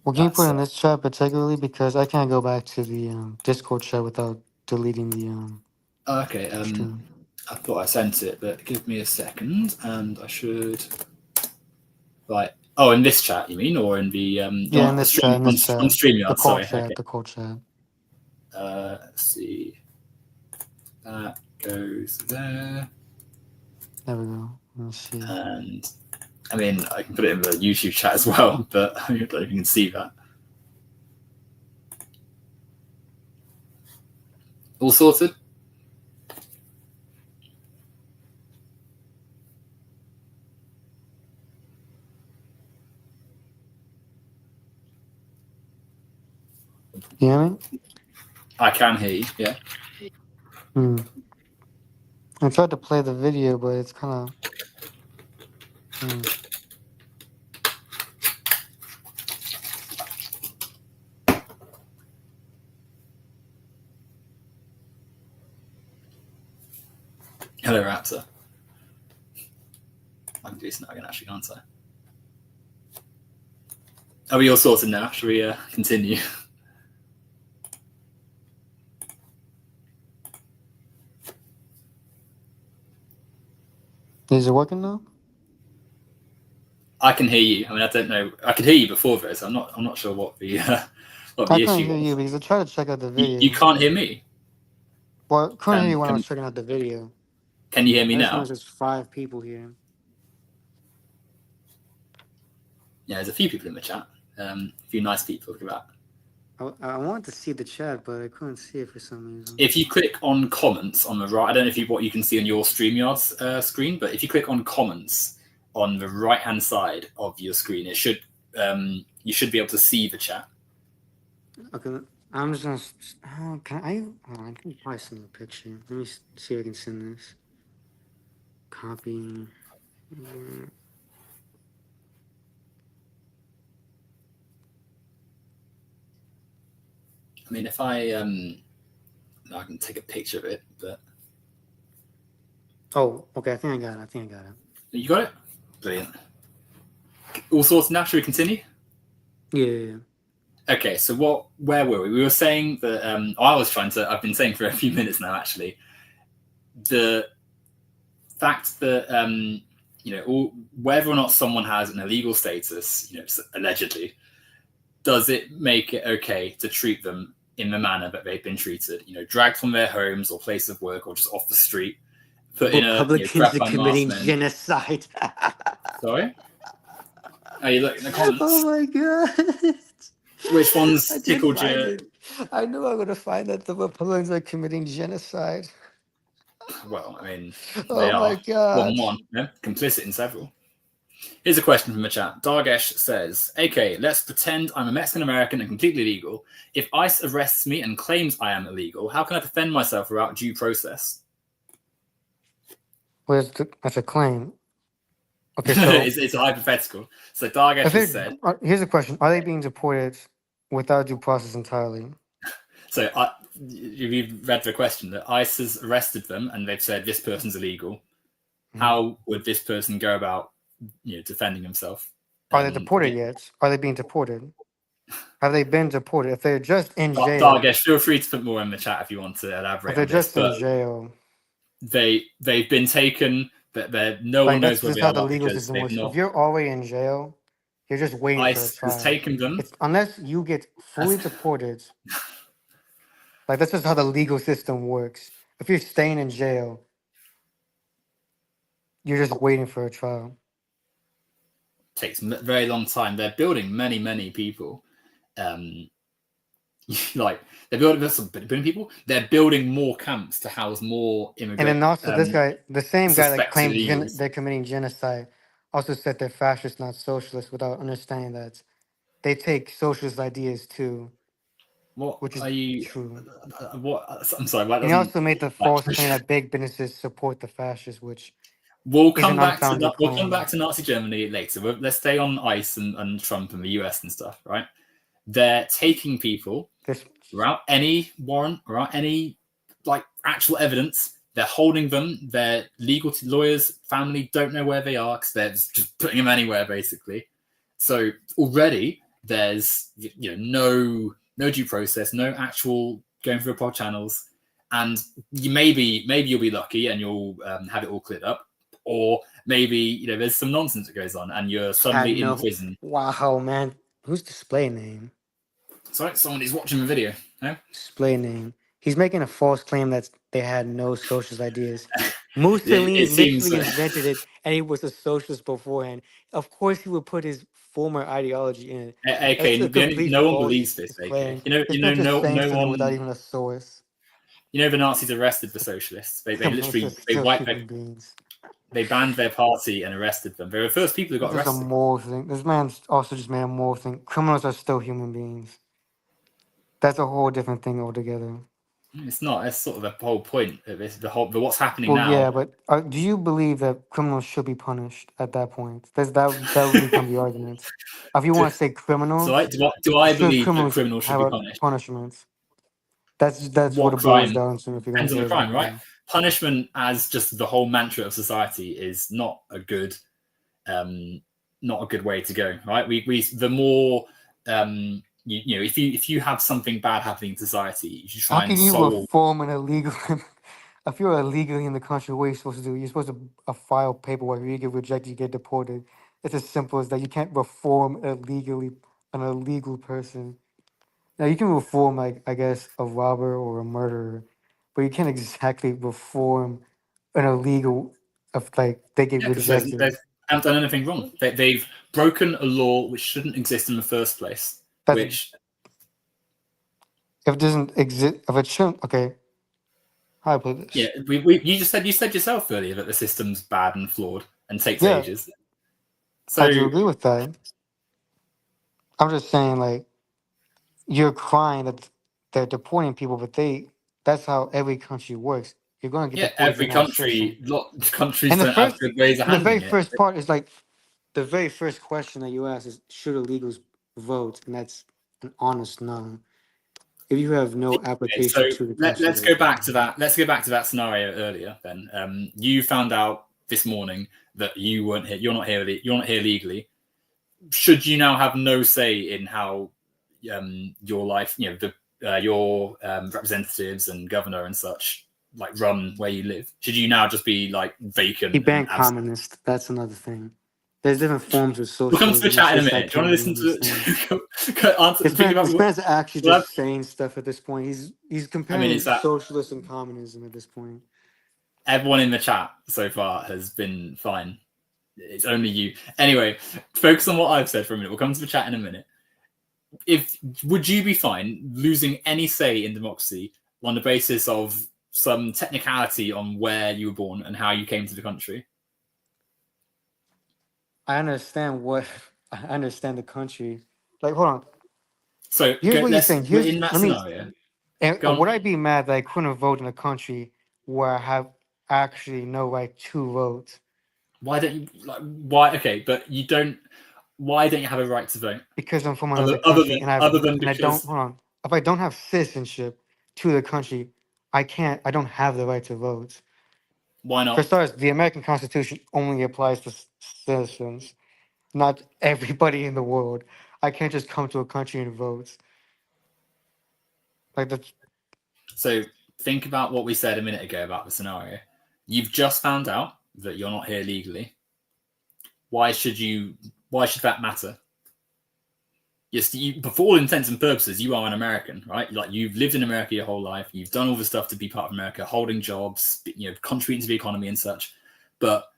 Well, can you put it in this chat particularly, because I can't go back to the Discord chat without deleting the okay. stream. I thought I sent it, but give me a second, and I should. Right. Oh, in this chat, you mean, or in the yeah, in this chat, on StreamYard? The call Sorry. chat, Okay. the call chat. Let's see. That goes there. There we go. Let's see. And I mean, I can put it in the YouTube chat as well, but I don't know if you can see that. All sorted? You hear me? I can hear you, yeah. I tried to play the video, but it's kind of... Hello, Raptor. I can do this now. I can actually answer. Are we all sorted now? Should we continue? Is it working now? I can hear you. I mean, I don't know. I could hear you before this. I'm not sure what the issue was. I couldn't hear you because I tried to check out the video. You can't hear me? Well, I couldn't hear you when I was checking out the video. Can you hear me now? There's 5 people here. Yeah, there's a few people in the chat. A few nice people. Look at that. I wanted to see the chat, but I couldn't see it for some reason. If you click on comments on the right, I don't know what you can see on your StreamYard screen, but if you click on comments on the right-hand side of your screen, it should you should be able to see the chat. Okay, I'm just gonna. I can probably send a picture. Let me see if I can send this. Copy. I mean, if I can take a picture of it, but oh, okay. I think I got it. You got it? Brilliant. All sorted now. Should we continue? Yeah. Okay. So where were we? We were saying that I've been saying for a few minutes now, actually, the fact that whether or not someone has an illegal status, allegedly, does it make it okay to treat them in the manner that they've been treated? Dragged from their homes or place of work or just off the street, put in a Republicans are committing genocide. Sorry? Oh, you look in the comments. Oh my god! Which ones tickled you? I knew I would have find that the Republicans are committing genocide. Well, I mean, they are. My god! One, complicit in several. Here's a question from the chat. Dargesh says, "AK, let's pretend I'm a Mexican American and completely illegal. If ICE arrests me and claims I am illegal, how can I defend myself without due process?" Well, that's a claim. Okay, so it's a hypothetical. So Dargesh has said, here's a question: are they being deported without due process entirely? So you've read the question that ICE has arrested them and they've said this person's illegal. Mm-hmm. How would this person go about defending himself? Are they deported yet? Are they being deported? Have they been deported? If they're just in jail, Dargesh, feel free to put more in the chat if you want to elaborate. If they're just in jail, they've been taken. But no one knows where they are. That's how the legal system works. If you're already in jail, you're just waiting for a trial. Has taken them. Unless you get fully deported. Like, that's just how the legal system works. if you're staying in jail, you're just waiting for a trial. Takes a very long time. They're building many people. Like they're building people. They're building more camps to house more immigrants. And then also this guy, the same guy that suspected claims illegals. they're committing genocide, also said they're fascists, not socialists, without understanding that they take socialist ideas too, What which is are you? true. What? I'm sorry. That And he doesn't. also made the false claim that big businesses support the fascists, which We'll is come an back to unfounded that. We'll come claim. back to Nazi Germany later. Let's stay on ICE and Trump and the US and stuff. Right? They're taking people This, without any warrant, without any like actual evidence. They're holding them. Their legal lawyers, family don't know where they are because they're just putting them anywhere, basically. So already there's no due process, no actual going through proper channels, and maybe you'll be lucky and you'll have it all cleared up, or maybe there's some nonsense that goes on and you're suddenly in prison. Wow, man, who's display name? Sorry, someone is watching the video. No? Display name. He's making a false claim that they had no socialist ideas. Mussolini It seems literally invented it, and he was a socialist beforehand. Of course, he would put his former ideology in it. That's AK. a complete No one false believes this. AK. claim. This man's just No saying something without one. even a source. The Nazis arrested the socialists. They Those are literally still human beings. they banned their party and arrested them. They were the first people who got This is a arrested. moral thing. This man's also just made a moral thing. Criminals are still human beings. That's a whole different thing altogether. It's not. That's sort of the whole point of this. But what's happening Well, now? yeah, but do you believe that criminals should be punished at that point? That would become the argument. If you want to say criminals, Do I should believe that criminals criminals should have be a punished? punishment? That's what What it boils crime? down to. If you're going Depends to on say the crime, right? everything. Punishment as just the whole mantra of society is not a good way to go, right? We the more if you have something bad happening in society, you should How try and can you solve. reform an illegal? If you're illegally in the country, what are you supposed to do? You're supposed to file paperwork. You get rejected, you get deported. It's as simple as that. You can't reform an illegal person. Now you can reform, like, I guess, a robber or a murderer, but you can't exactly reform an illegal. Of like they get Yeah, because rejected. they haven't done anything wrong. They've broken a law which shouldn't exist in the first place. That's if it doesn't exist. If it shouldn't, okay. How do I put this? Yeah, you said yourself earlier that the system's bad and flawed and takes ages. So I do agree with that. I'm just saying, like, you're crying that they're deporting people, but that's how every country works. You're going to get deported if every you're not a citizen. countries And don't have good ways of the handling very it. first part is like the very first question that you ask is, should illegals vote? And that's an honest no. If you have no Okay, so application to the country, let's go back to that. Let's go back to that scenario earlier. Then you found out this morning that you weren't here. You're not here. You're not here legally. Should you now have no say in how your life, your representatives and governor and such, like, run where you live? Should you now just be like vacant? he banned communist. That's another thing. There's different forms of We'll come to the socialism. chat in a It's just minute. I Do you want to can't listen understand. to answer? This man's actually well, just saying stuff at this point. He's comparing it's that socialism and communism at this point. everyone in the chat so far has been fine. It's only you. Anyway, focus on what I've said for a minute. We'll come to the chat in a minute. Would you be fine losing any say in democracy on the basis of some technicality on where you were born and how you came to the country? I understand the country. Like, hold on. So here's what you're saying. In that scenario. Would I be mad that I couldn't vote in a country where I have actually no right to vote? Why don't you why? Okay, but you don't. Why don't you have a right to vote? Because I'm from another country, and I don't. Hold on. If I don't have citizenship to the country, I don't have the right to vote. Why not? For starters, the American Constitution only applies to citizens, not everybody in the world. I can't just come to a country and vote. Like that's. So think about what we said a minute ago about the scenario. You've just found out that you're not here legally. Why should that matter? yes, but for all intents and purposes, you are an American, right? Like you've lived in America your whole life. You've done all the stuff to be part of America, holding jobs, contributing to the economy and such. But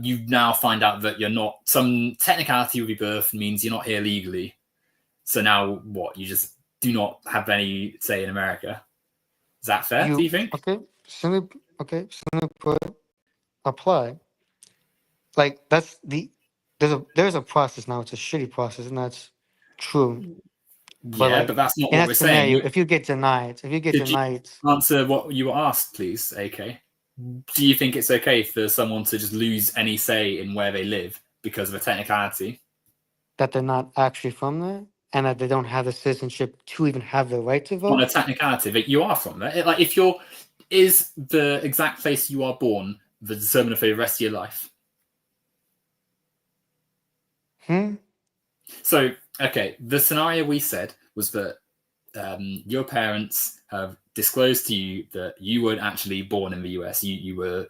you now find out that you're not. Some technicality with your birth means you're not here legally. So now what? You just do not have any say in America. Is that fair? Do you think? Okay, simply put, apply. Like that's there's a process now. It's a shitty process, and that's true. Yeah, but that's not in what that we're scenario, saying. if you get denied, Answer what you were asked, please, AK. Do you think it's okay for someone to just lose any say in where they live because of a technicality? That they're not actually from there, and that they don't have the citizenship to even have the right to vote? On a technicality, that you are from there. Like, is the exact place you are born the determiner for the rest of your life? So, okay, the scenario we said was that your parents have disclosed to you that you weren't actually born in the US. You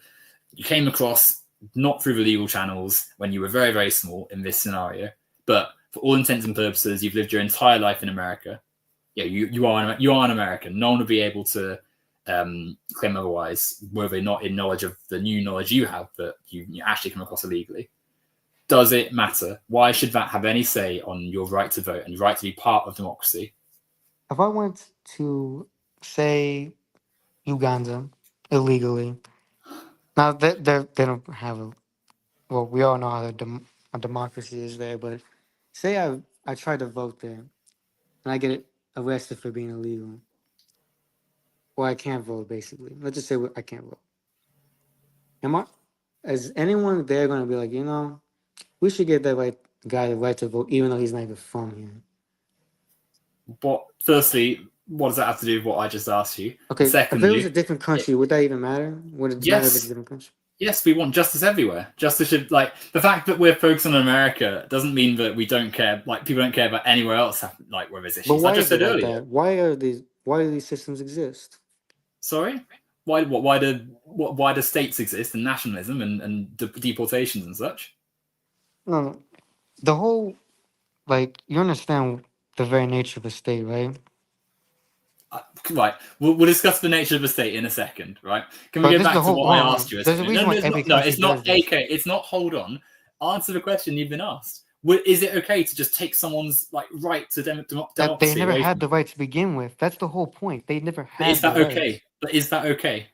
came across not through the legal channels when you were very, very small in this scenario, but for all intents and purposes, you've lived your entire life in America. Yeah, you are an American. No one would be able to claim otherwise, were they not in knowledge of the new knowledge you have that you actually come across illegally. Does it matter? Why should that have any say on your right to vote and your right to be part of democracy? If I went to, say, Uganda illegally, now they don't have a, well, we all know how a democracy is there, but say I try to vote there, and I get arrested for being illegal, or I can't vote, basically. Let's just say I can't vote. Is anyone there going to be like, we should give that guy the right to vote, even though he's not even from here? Firstly, what does that have to do with what I just asked you? Okay, secondly, if it was a different country, would that even matter? Would it matter if it's a different country? Yes, we want justice everywhere. Justice should, like, the fact that we're focused on America doesn't mean that we don't care. Like, people don't care about anywhere else, like, where there's issues. But why I just said earlier. Why do these systems exist? Sorry? Why do states exist and nationalism and deportations and such? No, the whole, you understand the very nature of a state, right? Right, we'll discuss the nature of a state in a second, right? Can we get back to what I asked you? There's a reason why every country it's not AK. It's not. Hold on. Answer the question you've been asked. Is it okay to just take someone's right to democracy? That they never had the right to begin with. That's the whole point. They never had. Is that okay? But is that okay?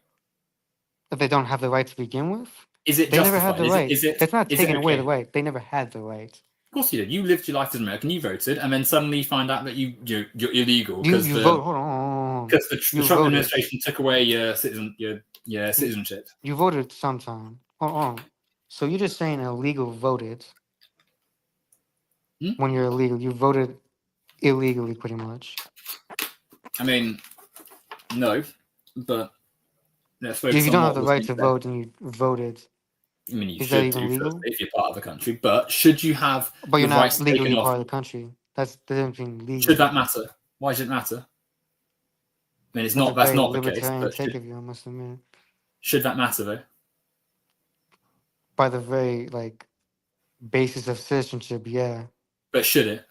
That they don't have the right to begin with? Is it they justified? Never had the right. It's not taking away okay? the right. They never had the right. Of course you did. You lived your life as an American. You voted, and then suddenly find out that you're illegal because hold on. Because the Trump administration took away your citizenship. You voted sometime. Hold on. So you're just saying illegal voted. When you're illegal, you voted illegally, pretty much. I mean, no, but if you don't have the right to vote and you voted, I mean, you should do legal? If you're part of the country. But should you have? But you're not legally part of the country. That's the difference between legal. Should that matter? Why should it matter? I mean, it's not. That's not the case. I must admit. Should that matter though? By the very basis of citizenship, yeah. But should it?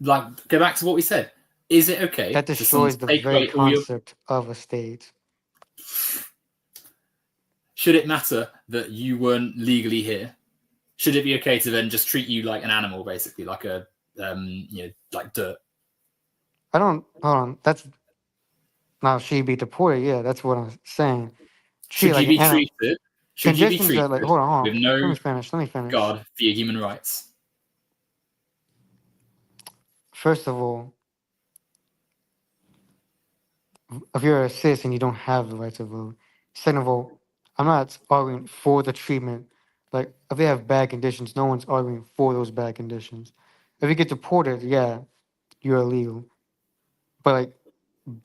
Go back to what we said. Is it okay? That destroys the very concept of a state. Should it matter that you weren't legally here? Should it be okay to then just treat you like an animal, basically, like a like dirt? I don't. Hold on. That's now she'd be deported. Yeah, that's what I'm saying. Should you be treated? Should you be treated hold on. with no let me finish. regard for your human rights? First of all, if you're a citizen, you don't have the right to vote. Second of all, I'm not arguing for the treatment. Like, if they have bad conditions, no one's arguing for those bad conditions. If you get deported, yeah, you're illegal. But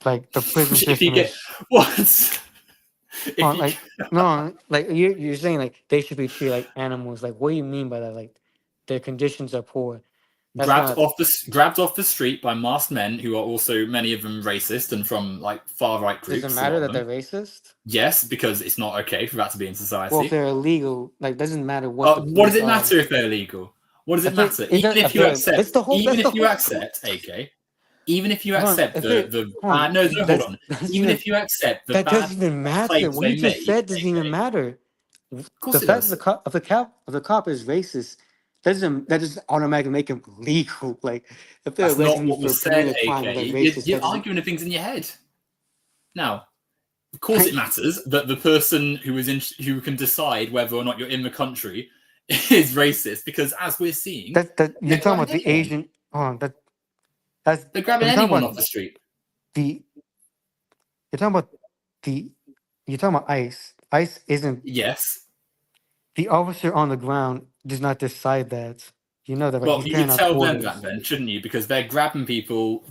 like the prison system. If you get what? You're saying they should be treated like animals. Like, what do you mean by that? Like, their conditions are poor. Grabbed off the street by masked men who are also many of them racist and from far right groups. Does it matter that they're racist? Yes, because it's not okay for that to be in society. Well, if they're illegal, doesn't matter what. What does it matter if they're illegal? What does it matter? Even if you accept, AK, even if you accept hold on. Even if you accept the that bad doesn't even matter. claims What they you just made, said doesn't even matter. of course The it fact does. that the cop is racist that doesn't automatically make him legal. Like if they're That's not arresting you what for was committing said, a crime AK. that's racist, You're arguing the things in your head. Now, of course, it matters that the person who can decide whether or not you're in the country is racist, because as we're seeing, you're talking about the Asian. They're grabbing anyone off the street. You're talking about ICE. ICE isn't. Yes. The officer on the ground does not decide that. You know that, right? Well, you could tell them that then, shouldn't you? Because they're grabbing people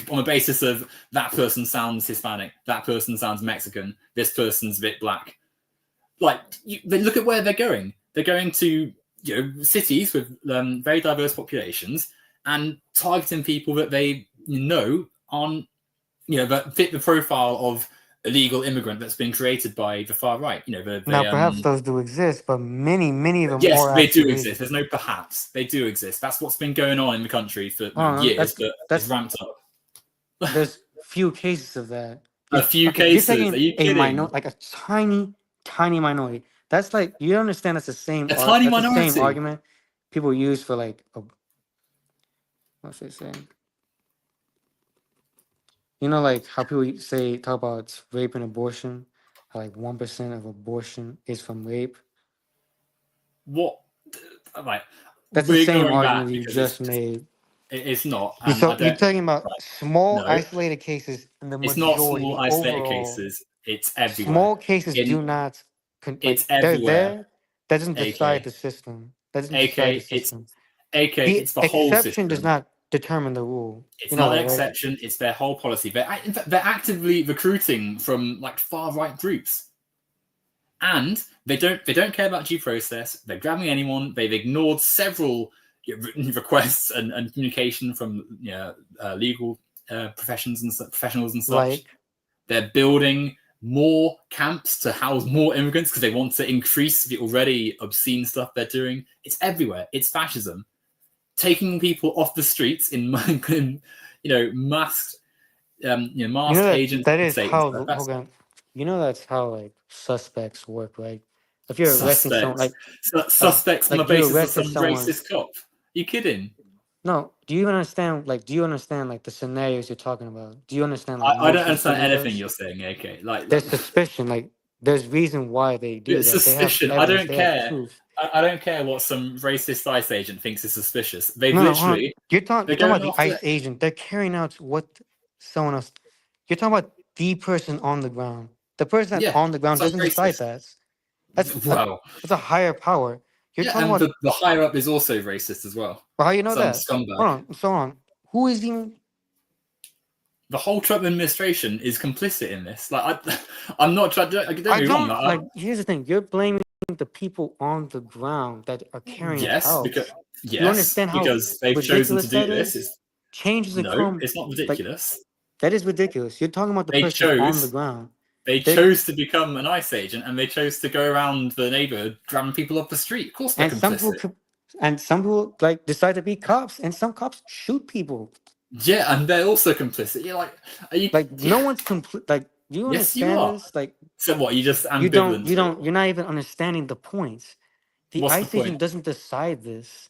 on the basis of that person sounds Hispanic, that person sounds Mexican, this person's a bit black. Like, they look at where they're going. They're going to cities with very diverse populations and targeting people that they aren't, that fit the profile of illegal immigrant that's been created by the far right. Now, perhaps those do exist, but many of them yes, are they do Asian. exist. There's no perhaps. They do exist. That's what's been going on in the country for years, but it's ramped up. There's few cases of that. A few cases. Are you kidding? Like a tiny minority. That's like, you understand, that's the same. Tiny minority. The same argument people use for like, what's they saying? Like how people talk about rape and abortion, how like 1% of abortion is from rape. What? Like, that's the same argument you just made. It's not. You're talking about small isolated cases, and the majority. It's not small isolated cases. It's everywhere. Small cases do not. It's everywhere. They're there. That doesn't decide the system. That doesn't decide the system. It's the whole system. Exception does not determine the rule. It's not an exception. Right? It's their whole policy. They're actively recruiting from like far right groups, and they don't care about due process. They're grabbing anyone. They've ignored several requests and communication from legal professionals and such. Like, they're building more camps to house more immigrants because they want to increase the already obscene stuff they're doing. It's everywhere. It's fascism. Taking people off the streets in masked agents. That is how. That's how like suspects work, right? If you're arresting someone, suspects on the basis of some racist cop. You kidding? No. Do you understand? Do you understand the scenarios you're talking about? Do you understand? I don't understand anything you're saying. Okay, there's suspicion. There's reason why they do that. Suspicion. I don't care. I don't care what some racist ICE agent thinks is suspicious. Literally. You're talking about the ICE agent. They're carrying out what someone else. You're talking about the person on the ground. The person that's on the ground doesn't decide that. That's a higher power. You're talking about the higher up is also racist as well. Well, how you know that? Scumbag. Hold on. Who is even? The whole Trump administration is complicit in this. I'm not trying to. Don't get me wrong. Here's the thing: you're blaming the people on the ground that are carrying it out. You understand how because they've chosen to do this. Changes it's not ridiculous. That is ridiculous. You're talking about the person on the ground. They chose to become an ICE agent, and they chose to go around the neighborhood grabbing people off the street. Of course, they're complicit. Some people decide to be cops, and some cops shoot people. Yeah, and they're also complicit. You're like, are you no one's complete? Do you understand this? So what? You just ambivalent. You're not even understanding the points. The ICE agent doesn't decide this.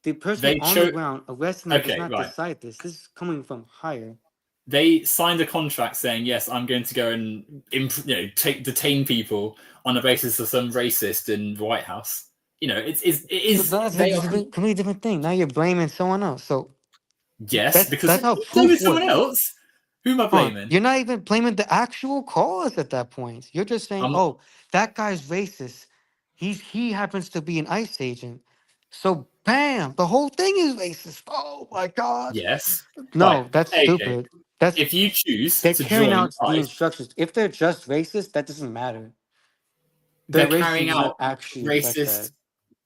The person on the ground arresting them does not decide this. This is coming from higher. They signed a contract saying, "Yes, I'm going to go and detain people on the basis of some racist in the White House." It is. That's a completely different thing. Now you're blaming someone else. So yes, because that's how blaming someone else. Who am I blaming? You're not even blaming the actual cause at that point. You're just saying, "Oh, that guy's racist. He happens to be an ICE agent." So bam, the whole thing is racist. Oh my God. Yes. No, that's stupid. That's if you choose to carrying out the instructions. If they're just racist, that doesn't matter. They're carrying out racist,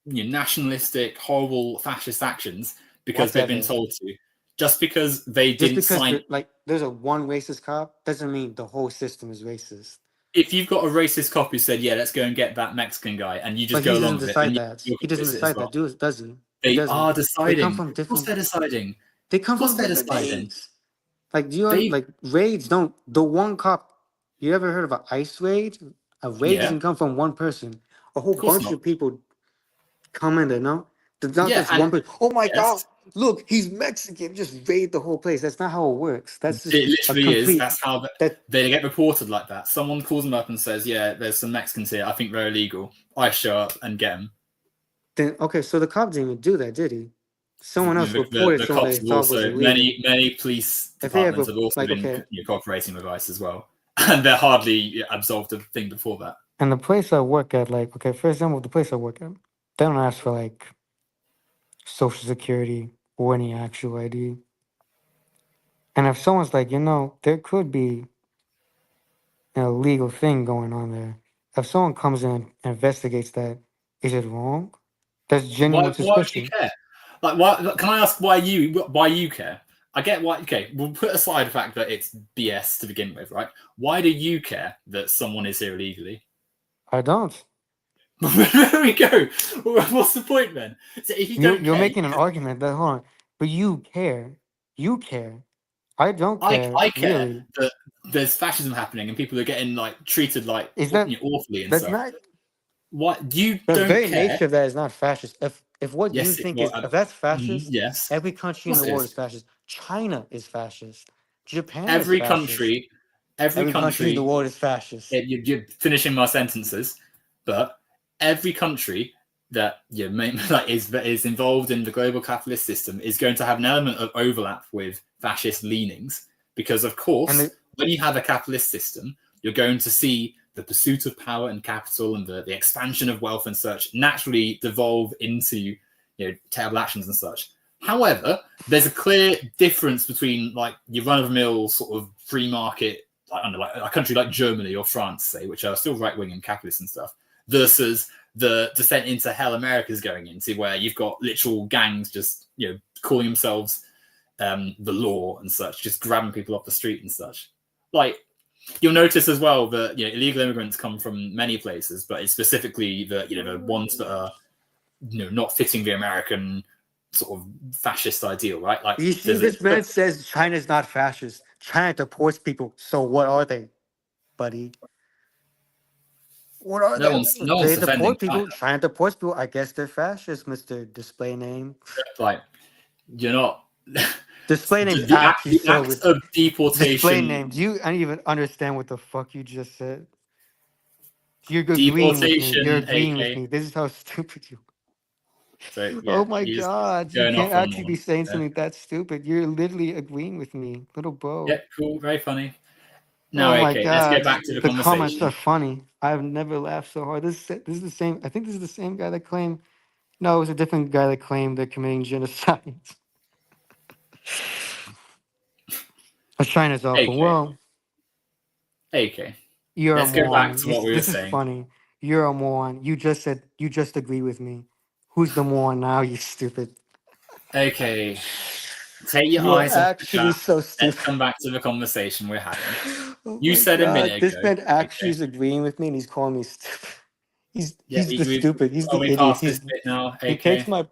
nationalistic, horrible, fascist actions because they've been told to. Just because they didn't sign. There's a one racist cop doesn't mean the whole system is racist. If you've got a racist cop who said, "Yeah, let's go and get that Mexican guy," and you just go along with it, he doesn't decide that, does he? It They doesn't. are They come deciding. from Of course, different. they're deciding. They come Of course, from they're different deciding. names. Like, do you They, like raids? Don't the one cop? You ever heard of an ICE raid? A raid yeah, doesn't come from one person. A whole of course bunch not. of people come in there. No, it's not Yeah, just one and person. Oh my God! yes, Look, he's Mexican. Just raid the whole place. That's not how it works. That's just it a literally is. complete. That's how That they get reported like that. Someone calls them up and says, "Yeah, there's some Mexicans here. I think they're illegal." I show up and get them. then okay. So the cop didn't even do that, did he? Someone else The, reported the someone they cops have thought was also illegal. many police If they departments ever have also like been okay, cooperating with ICE as well, and they're hardly absolved of the thing before that. and the place I work at, like okay, for example, the place I work at, they don't ask for like social security or any actual ID. And if someone's like, there could be an illegal thing going on there. If someone comes in and investigates that, is it wrong? That's genuine Why would you suspicion. care? Like, why? Can I ask why you care? I get why. Okay, we'll put aside the fact that it's BS to begin with, right? Why do you care that someone is here illegally? I don't. There we go. What's the point then? So if you don't You're care, making an argument that hold on, but you care. You care. I don't care, I care really. that there's fascism happening and people are getting like treated like Is that awfully and that's stuff. not Why you the don't very care? nature of that is not fascist. If what you Yes, think well, is if that's fascist, yes, every of country in course the it world is is. fascist. China is fascist. Japan is Every fascist. country, every Every country in the country. world is fascist. You're finishing my sentences, but every country that like is involved in the global capitalist system is going to have an element of overlap with fascist leanings because, of And course, when you have a capitalist system, you're going to see the pursuit of power and capital and the expansion of wealth and such naturally devolve into terrible actions and such. However, there's a clear difference between like your run-of-the-mill sort of free market, like, I don't know, like a country like Germany or France, say, which are still right-wing and capitalist and stuff, versus the descent into hell America's going into, where you've got literal gangs just calling themselves the law and such, just grabbing people off the street and such. Like you'll notice as well that illegal immigrants come from many places, but it's specifically the ones that are not fitting the American sort of fascist ideal, right? Like you see, this man says China's not fascist. China deports people. So what are they, buddy? What are no they? one's no one's They defending deport China. people. China deports people. I guess they're fascist, Mr. Display Name. Like you're not. Display Name's the actually so act of Display deportation. Name. Do you I don't even understand what the fuck you just said? You're agreeing with me. You're Deportation, agreeing with AK. me. This is how stupid you So Oh yeah, my he's God. You going can't off on actually be one. saying Yeah. something that stupid. You're literally agreeing with me, little bro. Yeah, cool, very funny. Now, Oh my AK, let's get God. back to the The comments are conversation. funny. I've never laughed so hard. This is the same. I think this is the same guy that claimed. No, it was a different guy that claimed they're committing genocide. But China's awful. AK, Well, AK. you're a Let's go back moron. to what we were This is saying. funny. You're a moron. You just agree with me. Who's the moron now, you stupid? Okay, take your You're eyes off the actually chat. so Let's stupid. come back to the conversation we're having. Oh You my said a God. minute This ago, man actually AK. is agreeing with me and he's calling me stupid. Yeah, He's the stupid. He's are the we idiot. past this bit now, He takes AK? my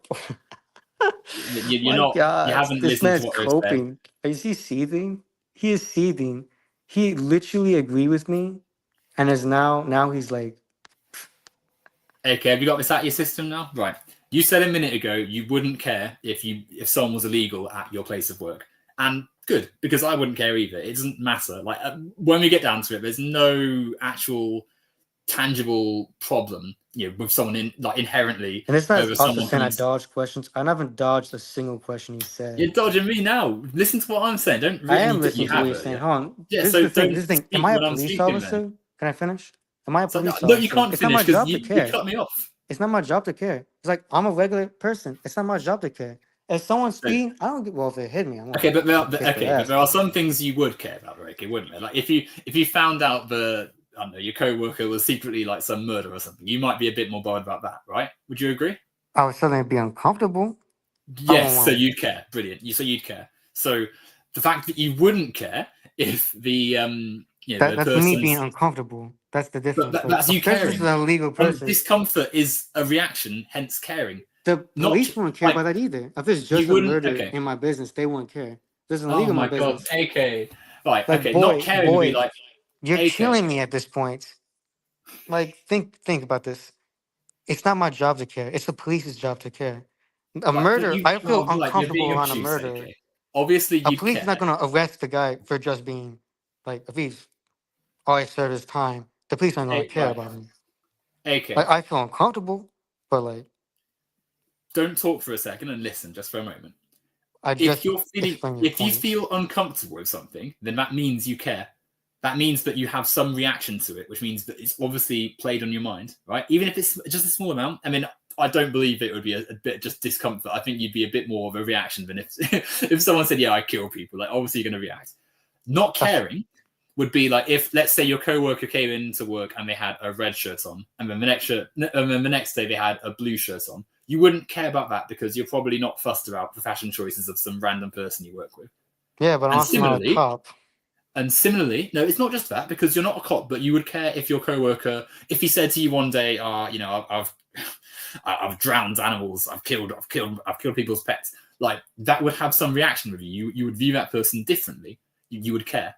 You're my not. You God. haven't This listened to man's what we've said. coping. Is he seething? He is seething. He literally agreed with me and is now he's like Okay, have you got this out of your system now? Right. You said a minute ago you wouldn't care if someone was illegal at your place of work, and good, because I wouldn't care either. It doesn't matter. Like when we get down to it, there's no actual tangible problem, with someone inherently and this man's over also someone saying I coming. dodged questions. I haven't dodged a single question he You're said. dodging me now. Listen to what I'm saying. Don't I really. am listening You to what have you're it, saying. yeah. Hold on. Yeah. This is So the thing. don't This is the thing. Am speak I a when I'm police speaking. Then. officer? Can I finish? Am I a So no, police no, you officer? can't It's not finish my because job to you care. cut me off. It's not my job to care. It's like I'm a regular person. It's not my job to care. If someone's So, speeding, I don't get. Well, if they hit me, I'm gonna okay, but kiss their but ass. there are some things you would care about, Ricky, wouldn't there? Like if you found out I don't know, your co-worker was secretly like some murder or something, you might be a bit more bothered about that, right? Would you agree? I would suddenly be uncomfortable. I won't Yes, so want. you'd care. Brilliant. You'd care. So the fact that you wouldn't care if the That's me being person's uncomfortable. That's the difference. Like that's a you person is caring. a legal person. Discomfort is a reaction, hence caring. The police won't care about that either. If there's just a murder in my business, they won't care. There's an illegal in my business. God, AK. Right, like, okay, boy, not caring would be like, you're AK. killing me at this point. Like, think about this. It's not my job to care. It's the police's job to care. A murder, I feel uncomfortable around a murder. AK. Obviously, a police is not going to arrest the guy for just being, like, if he's already served his time, the police aren't going to care about him. AK. Like, I feel uncomfortable, but, like... Don't talk for a second and listen just for a moment. If you feel uncomfortable with something, then that means you care. That means that you have some reaction to it, which means that it's obviously played on your mind, right? Even if it's just a small amount. I mean, I don't believe it would be a bit just discomfort. I think you'd be a bit more of a reaction than if someone said, yeah, I kill people. Like, obviously you're going to react. Not caring would be like if, let's say, your coworker came into work and they had a red shirt on, and then the next day they had a blue shirt on. You wouldn't care about that because you're probably not fussed about the fashion choices of some random person you work with. Yeah, but I'm not a cop. And similarly, no, it's not just that, because you're not a cop, but you would care if your coworker, if he said to you one day, I've drowned animals, I've killed people's pets. Like, that would have some reaction with you. You would view that person differently. You would care.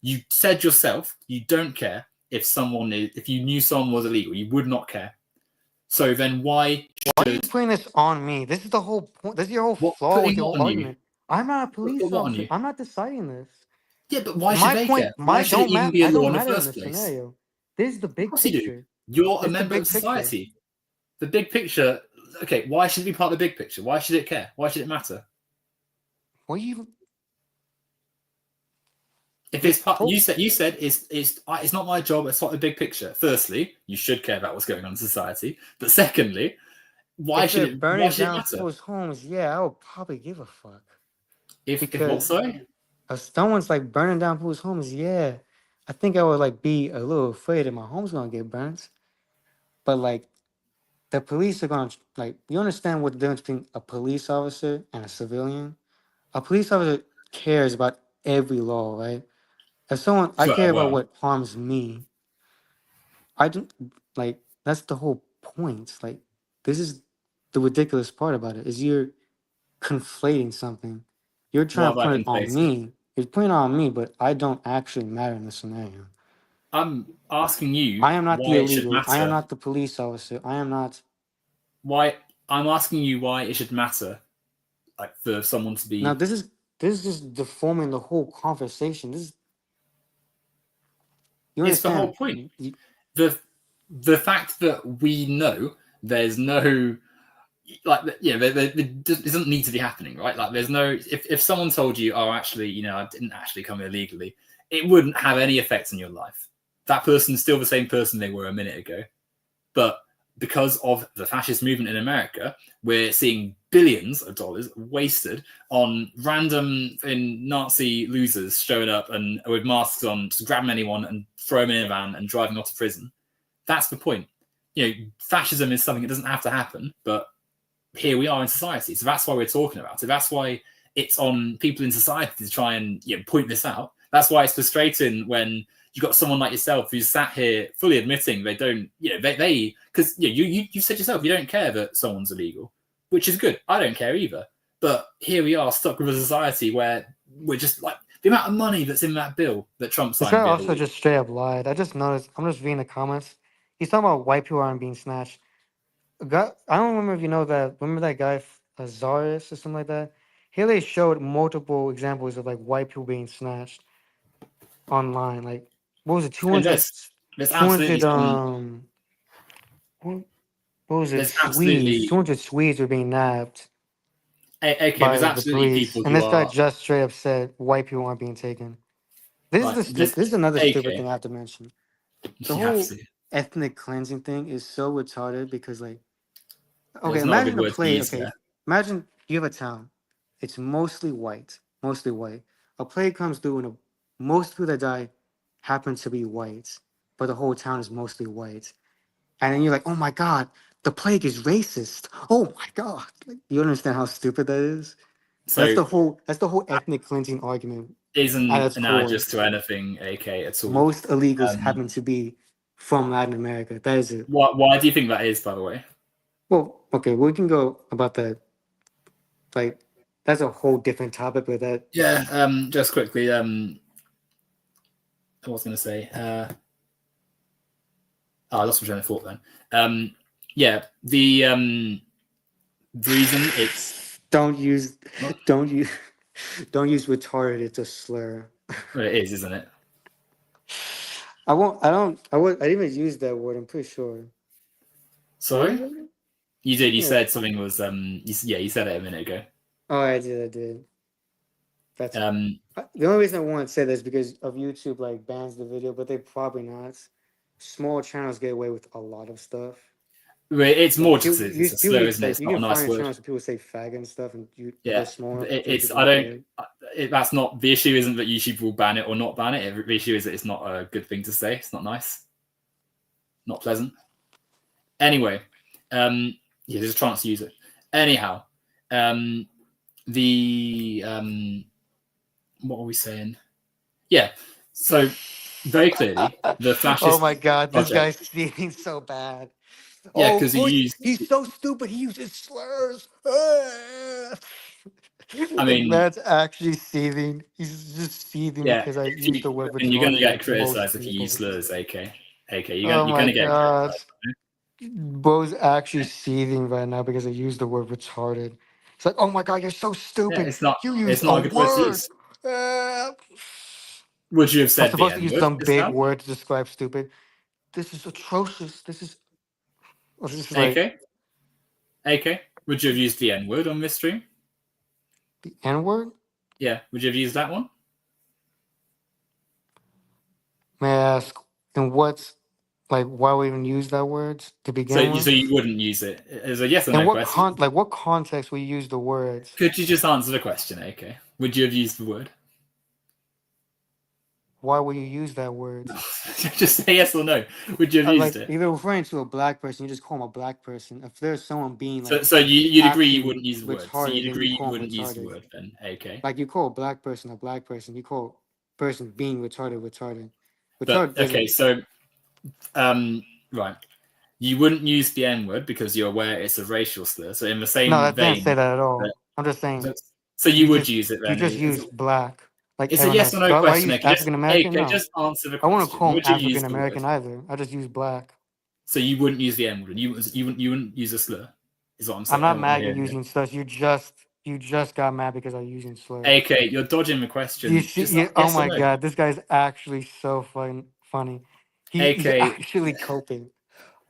You said yourself you don't care if you knew someone was illegal. You would not care. So then why are you putting this on me? This is the whole point. This is your whole flaw with your argument. I'm not a police officer. I'm not deciding this. Yeah, but why should they care? Why should it even be a law in the first place? Scenario. This is the big picture. You're a member of society. The big picture. Okay, why should it be part of the big picture? Why should it care? Why should it matter? What you? If it's part, you said it's not my job. It's not the big picture. Firstly, you should care about what's going on in society. But secondly, why should it matter? People's homes, yeah, I would probably give a fuck. If what? Sorry. If someone's like burning down people's homes, yeah, I think I would like be a little afraid that my home's gonna get burnt. But like, the police are gonna like. You understand what the difference between a police officer and a civilian? A police officer cares about every law, right? If I care about what harms me. I don't like. That's the whole point. Like, this is the ridiculous part about it is you're conflating something. You're trying to put it on me. You're putting it on me, but I don't actually matter in this scenario. I'm asking you. I am not the illegal. I am not the police officer. I am not. Why? I'm asking you why it should matter, like for someone to be. Now this is just deforming the whole conversation. This is. It's the whole point. The fact that we know there's no. Like, yeah, it doesn't need to be happening, right? Like, there's no. If someone told you, oh, actually, I didn't actually come illegally, it wouldn't have any effect on your life. That person's still the same person they were a minute ago. But because of the fascist movement in America, we're seeing billions of dollars wasted on random Nazi losers showing up and with masks on, just grabbing anyone and throwing them in a van and driving off to prison. That's the point. Fascism is something that doesn't have to happen, but here we are in society. So that's why we're talking about it. That's why it's on people in society to try and point this out. That's why it's frustrating when you've got someone like yourself who's sat here fully admitting they don't, because you said yourself, you don't care that someone's illegal, which is good. I don't care either. But here we are stuck with a society where we're just like, the amount of money that's in that bill that Trump signed. This guy also just straight up lied. I just noticed, I'm just reading the comments. He's talking about white people aren't being snatched. I don't remember if you know that. Remember that guy, Azarius or something like that? Here they showed multiple examples of like white people being snatched online. Like, what was it? 200. What was it? Swedes. 200 Swedes were being nabbed. Okay, there's absolutely people. And this guy just straight up said white people aren't being taken. This is another stupid thing I have to mention. The whole ethnic cleansing thing is so retarded because, like, okay, imagine a place. Okay, imagine you have a town. It's mostly white. A plague comes through, and most people that die happen to be white, but the whole town is mostly white. And then you're like, oh my god, the plague is racist. Oh my god, like, you understand how stupid that is? So that's the whole ethnic cleansing argument. Isn't analogous to anything, AK, at all. Most illegals happen to be from Latin America. That is it. Why do you think that is, by the way? Well, Okay, we can go about that. Like, that's a whole different topic. But that. Yeah. Just quickly. I was going to say. I lost my train of thought then. Yeah. The reason it's don't use retarded. It's a slur. well, it is, isn't it? I won't. I don't. I didn't even use that word. I'm pretty sure. Sorry, you did. You Yeah. said something was you said it a minute ago. Oh, I did. That's The only reason I want to say this is because of YouTube like bans the video, but they probably not. Small channels get away with a lot of stuff. It's Like, more just it's a slur, isn't it? It's you not a can nice find word. channels where people say faggot and stuff, and they're Yeah, small enough. it's I don't. That's not the issue. Isn't that YouTube will ban it or not ban it? The issue is that it's not a good thing to say. It's not nice, not pleasant. Anyway, there's a chance to use it. Anyhow, what are we saying? Yeah, so very clearly the fascist. Oh my god, this project, guy's stealing so bad. Yeah, because he's so stupid. He uses slurs. I mean, man's actually seething. He's just seething because I used the word retarded. You're going to get like criticized if you use slurs, AK. You're Oh going my to get god. criticized. Bro's actually seething right now because I used the word retarded. It's like, oh my god, you're so Yeah, stupid. it's not. You used It's not a a good word to word. use. Would you have I'm said the supposed to N use word some just big now? word to describe stupid. This is atrocious. This is AK. AK. Would you have used the N word on this stream? The N word? Yeah. Would you have used that one? May I ask, and what's like why we even use that word to begin with? So you wouldn't use it as a yes or And no question. what context we use the words? Could you just answer the question, AK? Would you have used the word? Why will you use that word? Just say yes or no. Would you have used Like it? if you're referring to a black person, you just call him a black person. If there's someone being like So you'd agree you actually wouldn't use the word. So retarded, you'd then you agree you call him wouldn't use the retarded. word then, AK. Like you call a black person, you call person being retarded. But Retarded okay, so right. You wouldn't use the N word because you're aware it's a racial slur. So in the No, I same didn't say vein, that at all. I'm just saying so you would use it you then. just use black like It's a everyone yes else. or no Why question. use Okay, African American? No, just answer the I wouldn't question. call him Would you use African the word? American either. I just use black. So you wouldn't use the N word. You wouldn't use a slur. Is what I'm I'm saying. not What I'm mad you're hearing here. using slurs. You just got mad because I'm using slurs. AK, you're dodging the You question. see, Just oh yes or my no. god, this guy's actually so funny. He's AK, actually coping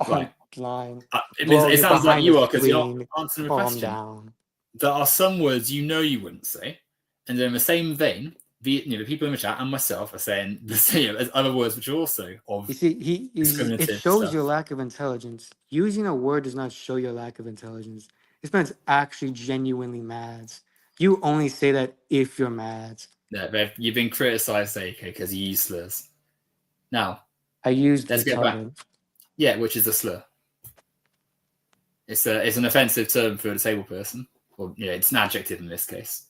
right. online. Bro, It you're sounds like behind the you are because you're not screen. answering the Calm question. down. There are some words you know you wouldn't say, and then in the same vein, the people in the chat and myself are saying the same as other words which are also of You see, it discriminative shows stuff. your lack of intelligence. Using a word does not show your lack of intelligence. This man's actually genuinely mad. You only say that if you're mad. Yeah, you've been criticized, AK, because you use slurs. Now, I used let's get back. retarded. Yeah, which is a slur. It's an offensive term for a disabled person, or it's an adjective in this case,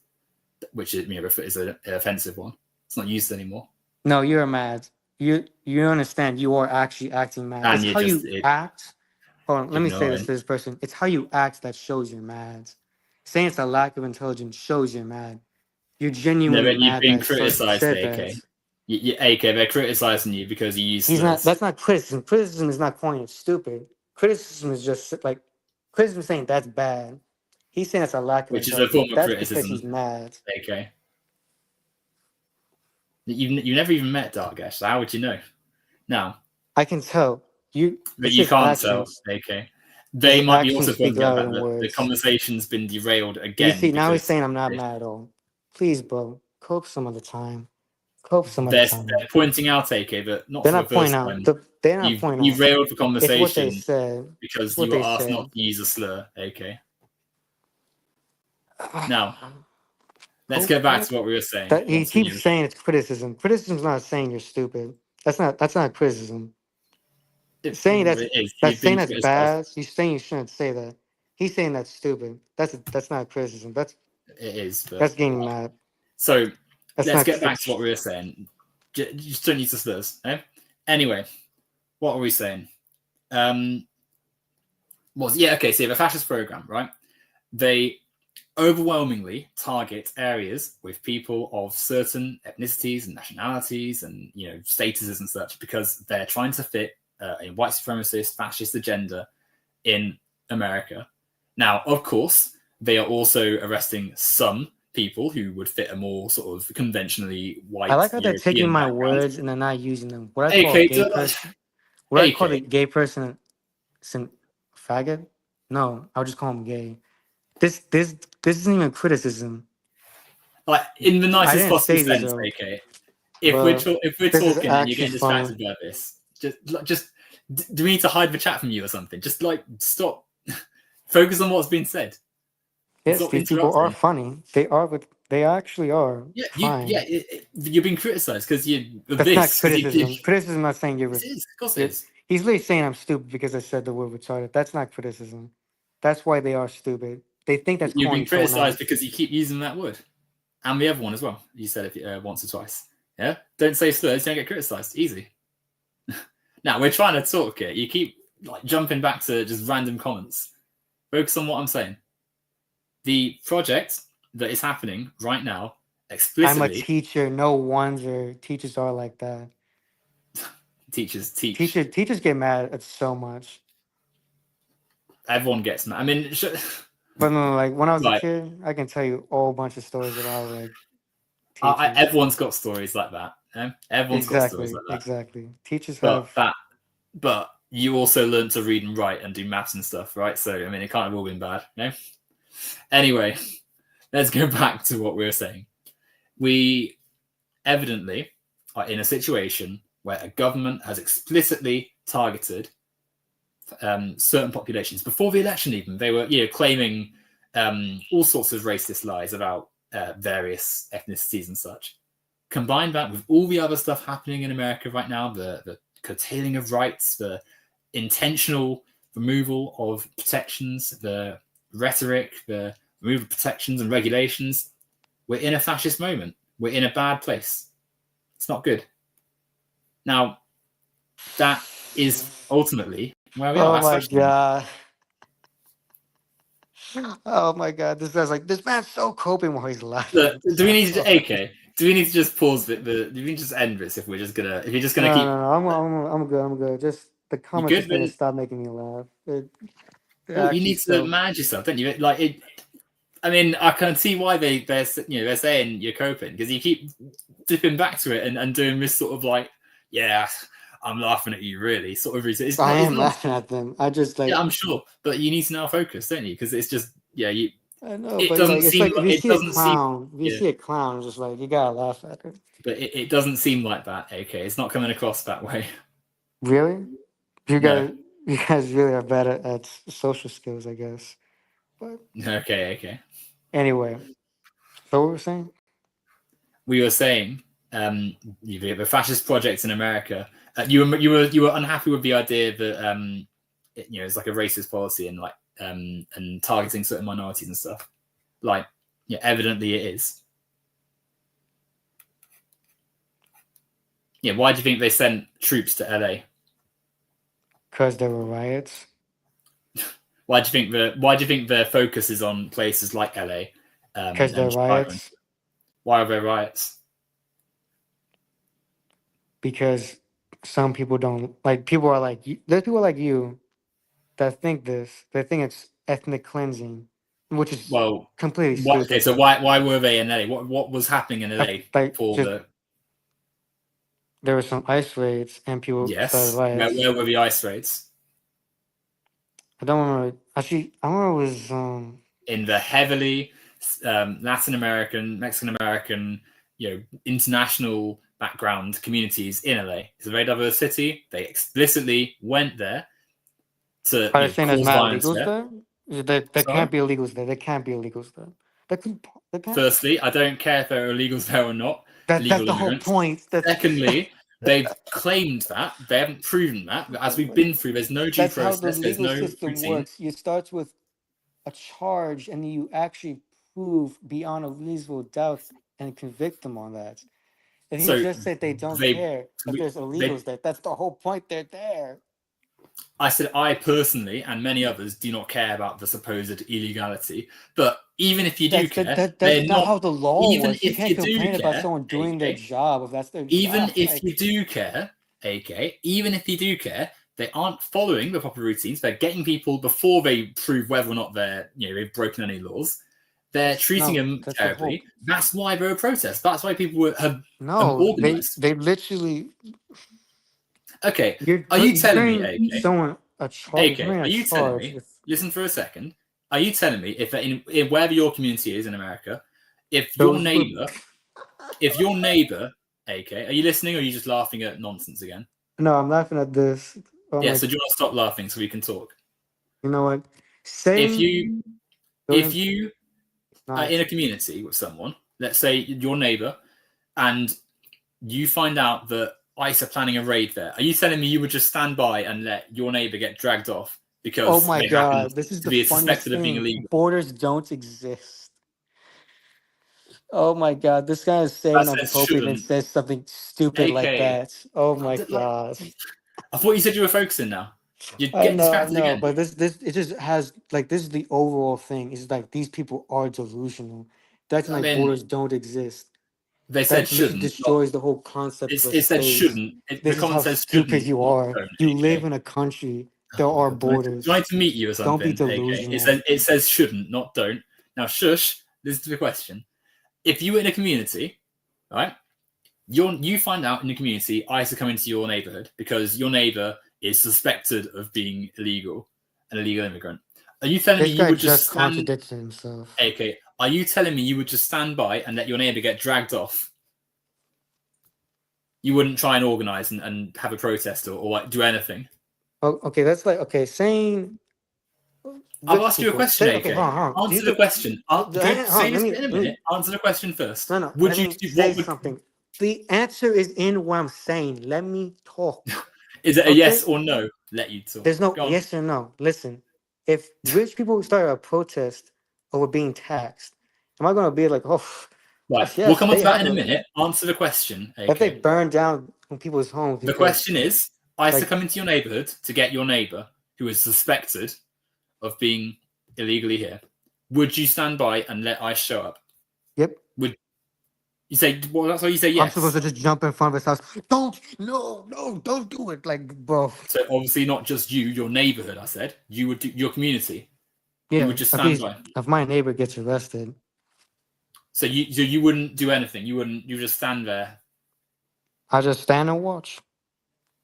which is an offensive one. It's not used anymore. No, you're mad. You understand? You are actually acting mad. And It's you're how just you act. Hold on, let me say this ignoring. to this person. It's how you act that shows you're mad. Saying it's a lack of intelligence shows you're mad. You're No, genuinely but you've mad been that criticized, said AK. that. AK, they're criticizing you because you use He's not. slurs. That's not criticism. Criticism is not calling it stupid. Criticism is just like criticism is saying that's bad. He's saying it's a lack of Which is a intelligence. form of That's because he's criticism, mad. AK. You never even met Dargesh, so how would you know? Now, I can tell. but It's you his can't tell, actions. AK. His They might be actions also speak pointing out louder that than the words. conversation's been derailed You again see, now he's because saying I'm not mad at all. Please, bro, cope some other time. Cope some other they're time. pointing out, AK, but not They're for the not pointing first out. time. They're not You've pointing out. derailed the It's what they conversation said. It's because what you were they asked not said. to use a slur, AK. Now, let's Oh, get back to what we were saying. that he Once we keeps knew. saying it's criticism. Criticism's not saying you're stupid. That's not criticism. Saying It is. that's You've saying been that's criticized. bad. He's saying you shouldn't say that. He's saying that's stupid. That's not criticism. It is, but That's getting mad. so That's let's not. get back to what we were saying. You just don't use the slurs. Eh? Anyway, what are we saying? So you have a fascist program, right? They overwhelmingly target areas with people of certain ethnicities and nationalities and statuses and such, because they're trying to fit a white supremacist fascist agenda in America. Now, of course, they are also arresting some people who would fit a more sort of conventionally white. I like how they're taking my words and they're not using them. What I call a gay person, I call a gay person, some faggot. No, I'll just call him gay. This isn't even criticism. Like in the nicest possible sense, AK. If we're talking and you're getting distracted by this, just do we need to hide the chat from you or something? Just like stop, focus on what's being said. Yes, these people are funny. They actually are. Yeah, fine. You're being criticized because you. That's not criticism. Criticism is not saying you're. It is, of course it is. He's literally saying I'm stupid because I said the word retarded. That's not criticism. That's why they are stupid. They think that's you're being criticized because you keep using that word, and the other one as well. You said it once or twice. Yeah, don't say slurs. Don't get criticized. Easy. Now we're trying to talk here. You keep like jumping back to just random comments. Focus on what I'm saying. The project that is happening right now explicitly. I'm a teacher. No wonder teachers are like that. Teachers teach. Teachers get mad at so much. Everyone gets mad. I mean, but no, like when I was a kid, I can tell you a whole bunch of stories about like. Everyone's got stories like that. Everyone's got stories like that. Exactly. Teachers have that, but you also learn to read and write and do maths and stuff, right? So I mean, it can't have all been bad, no? Anyway, let's go back to what we were saying. We evidently are in a situation where a government has explicitly targeted certain populations. Before the election even, they were claiming all sorts of racist lies about various ethnicities and such. Combine that with all the other stuff happening in America right now, the curtailing of rights, the intentional removal of protections, the rhetoric, the removal of protections and regulations. We're in a fascist moment. We're in a bad place. It's not good. Now, that is ultimately where we are. Oh my God. Oh my God! This guy's like, this man's so coping while he's laughing. Look, do we need to? Okay. Do we need to just pause it? Do we need to just end this if you're just gonna keep? No, I'm good. Just the comments just gonna stop making me laugh. You need to manage yourself, don't you? Like it. I mean, I can see why they're saying you're coping, because you keep dipping back to it and doing this sort of like, yeah, I'm laughing at you, really sort of reason. I am laughing at them. I just like. Yeah, I'm sure, but you need to now focus, don't you? Because it's just you. I know, but like, it's like if you see a clown, see a clown, it's just like you gotta laugh at it. But it doesn't seem like that. Okay, it's not coming across that way. Really? You guys really are bad at social skills, I guess. But okay. Anyway, so what were we saying? We were saying the fascist projects in America. You were unhappy with the idea that it's like a racist policy and like and targeting certain minorities and stuff. Like, evidently it is. Yeah, why do you think they sent troops to LA? Because there were riots. Why do you think their focus is on places like LA? Because there are riots. Why are there riots? Because some people don't like. People are like, there's people like you that think this. They think it's ethnic cleansing, which is completely stupid. Okay, so why were they in LA? What was happening in LA There were some ice raids and people started riots. Where were the ice raids? I don't remember. Actually, I remember it was in the heavily Latin American, Mexican American, international background communities in LA. It's a very diverse city. They explicitly went there to cause illegals there. There can't be illegals there. There can't be illegals there. Firstly, I don't care if there are illegals there or not. That's the whole point. Secondly, they've claimed that. They haven't proven that. As we've been through, there's no due process. That's how the legal system works. You start with a charge and you actually prove beyond a reasonable doubt and convict them on that. If you just said they don't care if there's illegals there, that's the whole point. They're there. I said I personally and many others do not care about the supposed illegality. But even if you do care, that's they're not not. how the law Even works. You if can't you do complain about care, someone doing their AK, job if that's their even job. if you do care, AK, even if you do care, they aren't following the proper routines. They're getting people before they prove whether or not they've broken any laws. They're treating them That's the whole. terribly. That's why there are protests. That's why people have organized. They literally. Okay, You're are you telling me, bringing AK? someone a charge. AK, You're bringing are a you telling charge me? with. Listen for a second. Are you telling me if in wherever your community is in America, if your Those were. neighbor, AK, are you listening or are you just laughing at nonsense again? No, I'm laughing at this. Oh Yeah, my. so do you want to stop laughing so we can talk? You know what? If Saying. you are Not. in a community with someone, let's say your neighbor, and you find out that ICE are planning a raid there, are you telling me you would just stand by and let your neighbor get dragged off Oh because my they happen God! This is to the be funniest suspected of being thing. illegal? Borders don't exist. Oh my God! This guy is saying That that says before he even shouldn't. says something stupid like AK, that. Oh my like, God! I thought you said you were focusing now. You're getting I distracted know, again. but this it just has like this is the overall thing. Is like these people are delusional. That's I like mean, borders don't exist. they said That literally shouldn't. Not, destroys the whole concept of a it said state. shouldn't. The This is comment how says stupid shouldn't, you not are. don't. You live AK. in a country. There Oh my are god. Do I need borders. to meet you or Don't be something? AK. delusional. It says shouldn't, not don't. Now shush. Listen to the question. If you were in a community, right? You find out in the community ICE are coming to your neighborhood because your neighbor is suspected of being illegal, an illegal immigrant. Are you telling me This you guy would just just stand? contradicted himself. AK. Are you telling me you would just stand by and let your neighbor get dragged off? You wouldn't try and organize and have a protest or like do anything? Oh, okay, that's like okay, saying I've rich asked you a people. question, Say okay, AK. hold on. Do you Answer the think question. hold on, Say just in a let me minute. Answer the question first. no, Would let you me do say what would something. The answer is in what I'm saying. Let me talk. is it a Okay? yes or no? Let you talk. There's no Go on. yes or no. Listen, if rich people start a protest over being taxed, am I gonna be like, oh Right. We'll yes, come on they to that have in a a minute. Answer the question, if they AK. burn down people's homes The because question is, ICE are like coming to your neighborhood to get your neighbor who is suspected of being illegally here. Would you stand by and let ICE show up? yep. Would you say, well, that's why you say I'm supposed yes. to just jump in front of his house. Don't do it. Like, bro. So obviously not just you, your neighborhood, I said. You would do your community. You Yeah, would just stand by. if my neighbor gets arrested, So you wouldn't do anything. You just stand there. I just stand and watch.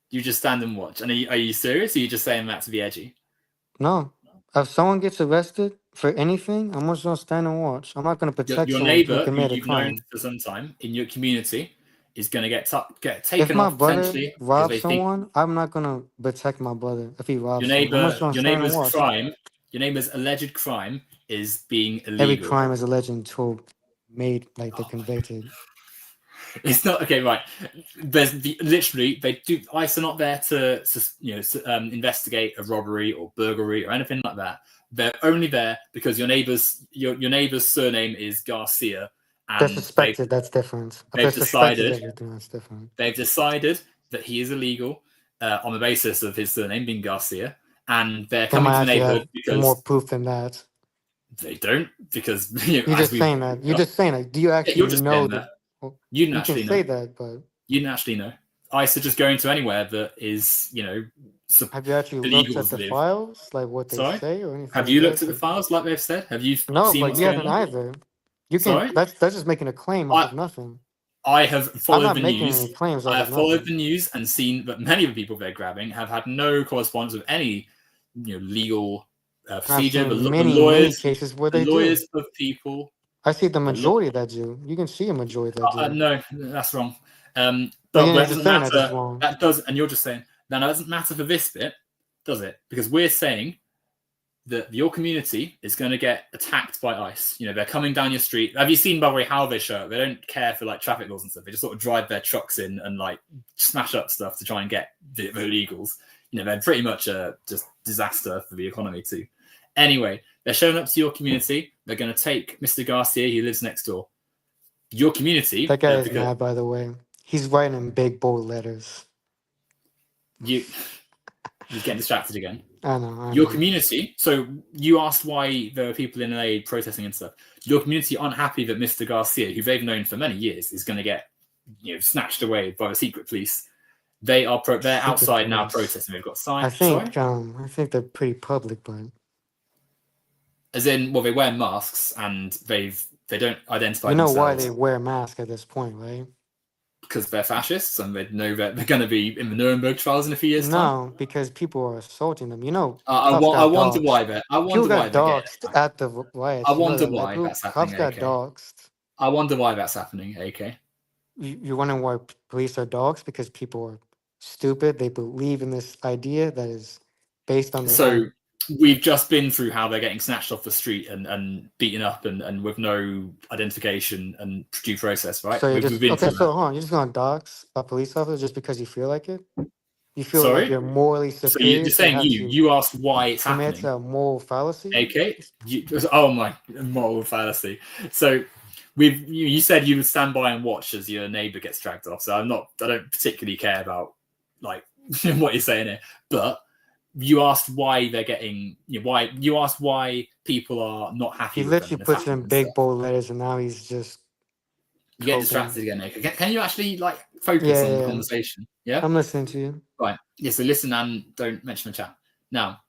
You just stand and watch. And are you serious? Or are you just saying that to be edgy? No. If someone gets arrested for anything, I'm just gonna stand and watch. I'm not gonna protect Your someone who neighbor, who committed a you've known crime. for some time in your community, is going to get If taken my off brother potentially because robs they think someone, I'm not gonna protect my brother if he robs someone. I'm just gonna your stand and neighbor's watch. crime, your neighbor's alleged crime is being Every illegal. crime is alleged until made like they're convicted. It's not okay, right? There's literally they do. ICE are not there to investigate a robbery or burglary or anything like that. They're only there because your neighbor's surname is Garcia, They're and suspected, that's different. If they're they've suspected decided everything, that's different. they've decided that he is illegal on the basis of his surname being Garcia, and they're They coming to might the actually neighborhood have more because proof than that. they don't. Because You're as just we've saying that. You're just saying that. Do you yeah, actually you're just know saying the? that Well, you didn't you can actually know. say that, but You didn't actually know. ICE are just going to anywhere that is have you actually looked at illegals the live. files, like what they Sorry, say or anything have like you looked that? at the files like they've said? Have you No, seen but what's you going haven't on? either. You can. Sorry, That's just making a claim off I of nothing. I have I'm followed not the making any news. claims I off of have followed nothing. the news and seen that many of the people they're grabbing have had no correspondence with any legal I've procedure. seen many cases where The they do. lawyers of people. I see the The lo- majority that do. You can see a majority that do. no, that's wrong. But But you're that just doesn't saying that that's matter. wrong. That does, and you're just saying that doesn't matter for this bit, does it? Because we're saying that your community is going to get attacked by ICE. They're coming down your street. Have you seen, by the way, how they show up? They don't care for like traffic laws and stuff. They just sort of drive their trucks in and like smash up stuff to try and get the illegals. They're pretty much a just disaster for the economy too. Anyway, they're showing up to your community. They're going to take Mr. Garcia, who lives next door. Your community. That guy is mad, by the way. He's writing in big bold letters. You He's getting distracted again. I know. Your community. So you asked why there are people in LA protesting and stuff. Your community aren't happy that Mr. Garcia, who they've known for many years, is going to get snatched away by the secret police. They're outside now protesting. They've got signs. I think they're pretty public, but as in, well, they wear masks and they don't identify. You know themselves why they wear masks at this point, right? Because they're fascists and they know that they're going to be in the Nuremberg trials in a few years' time. No, because people are assaulting them. You know, I wonder why they're. People got doxxed at the riots. I wonder why that's happening. Cops got doxxed. I wonder why that's happening. AK. You're wondering why police are dogs? Because people are stupid. They believe in this idea that is based on their own. We've just been through how they're getting snatched off the street and beaten up and with no identification and due process, right? So so hold on. You're just going to dox a police officer just because you feel like it? You feel like you're morally superior? So you're saying you asked why it's happening. It's a moral fallacy? Okay. Oh my, moral fallacy. So you said you would stand by and watch as your neighbor gets dragged off. So I don't particularly care about like what you're saying here, but you asked why they're getting you asked why people are not happy. He literally puts in big bold letters, and now he's just you get distracted again, Nick. Can you actually focus on the conversation? Yeah, I'm listening to you. Right. Yeah. So listen and don't mention the chat. Now,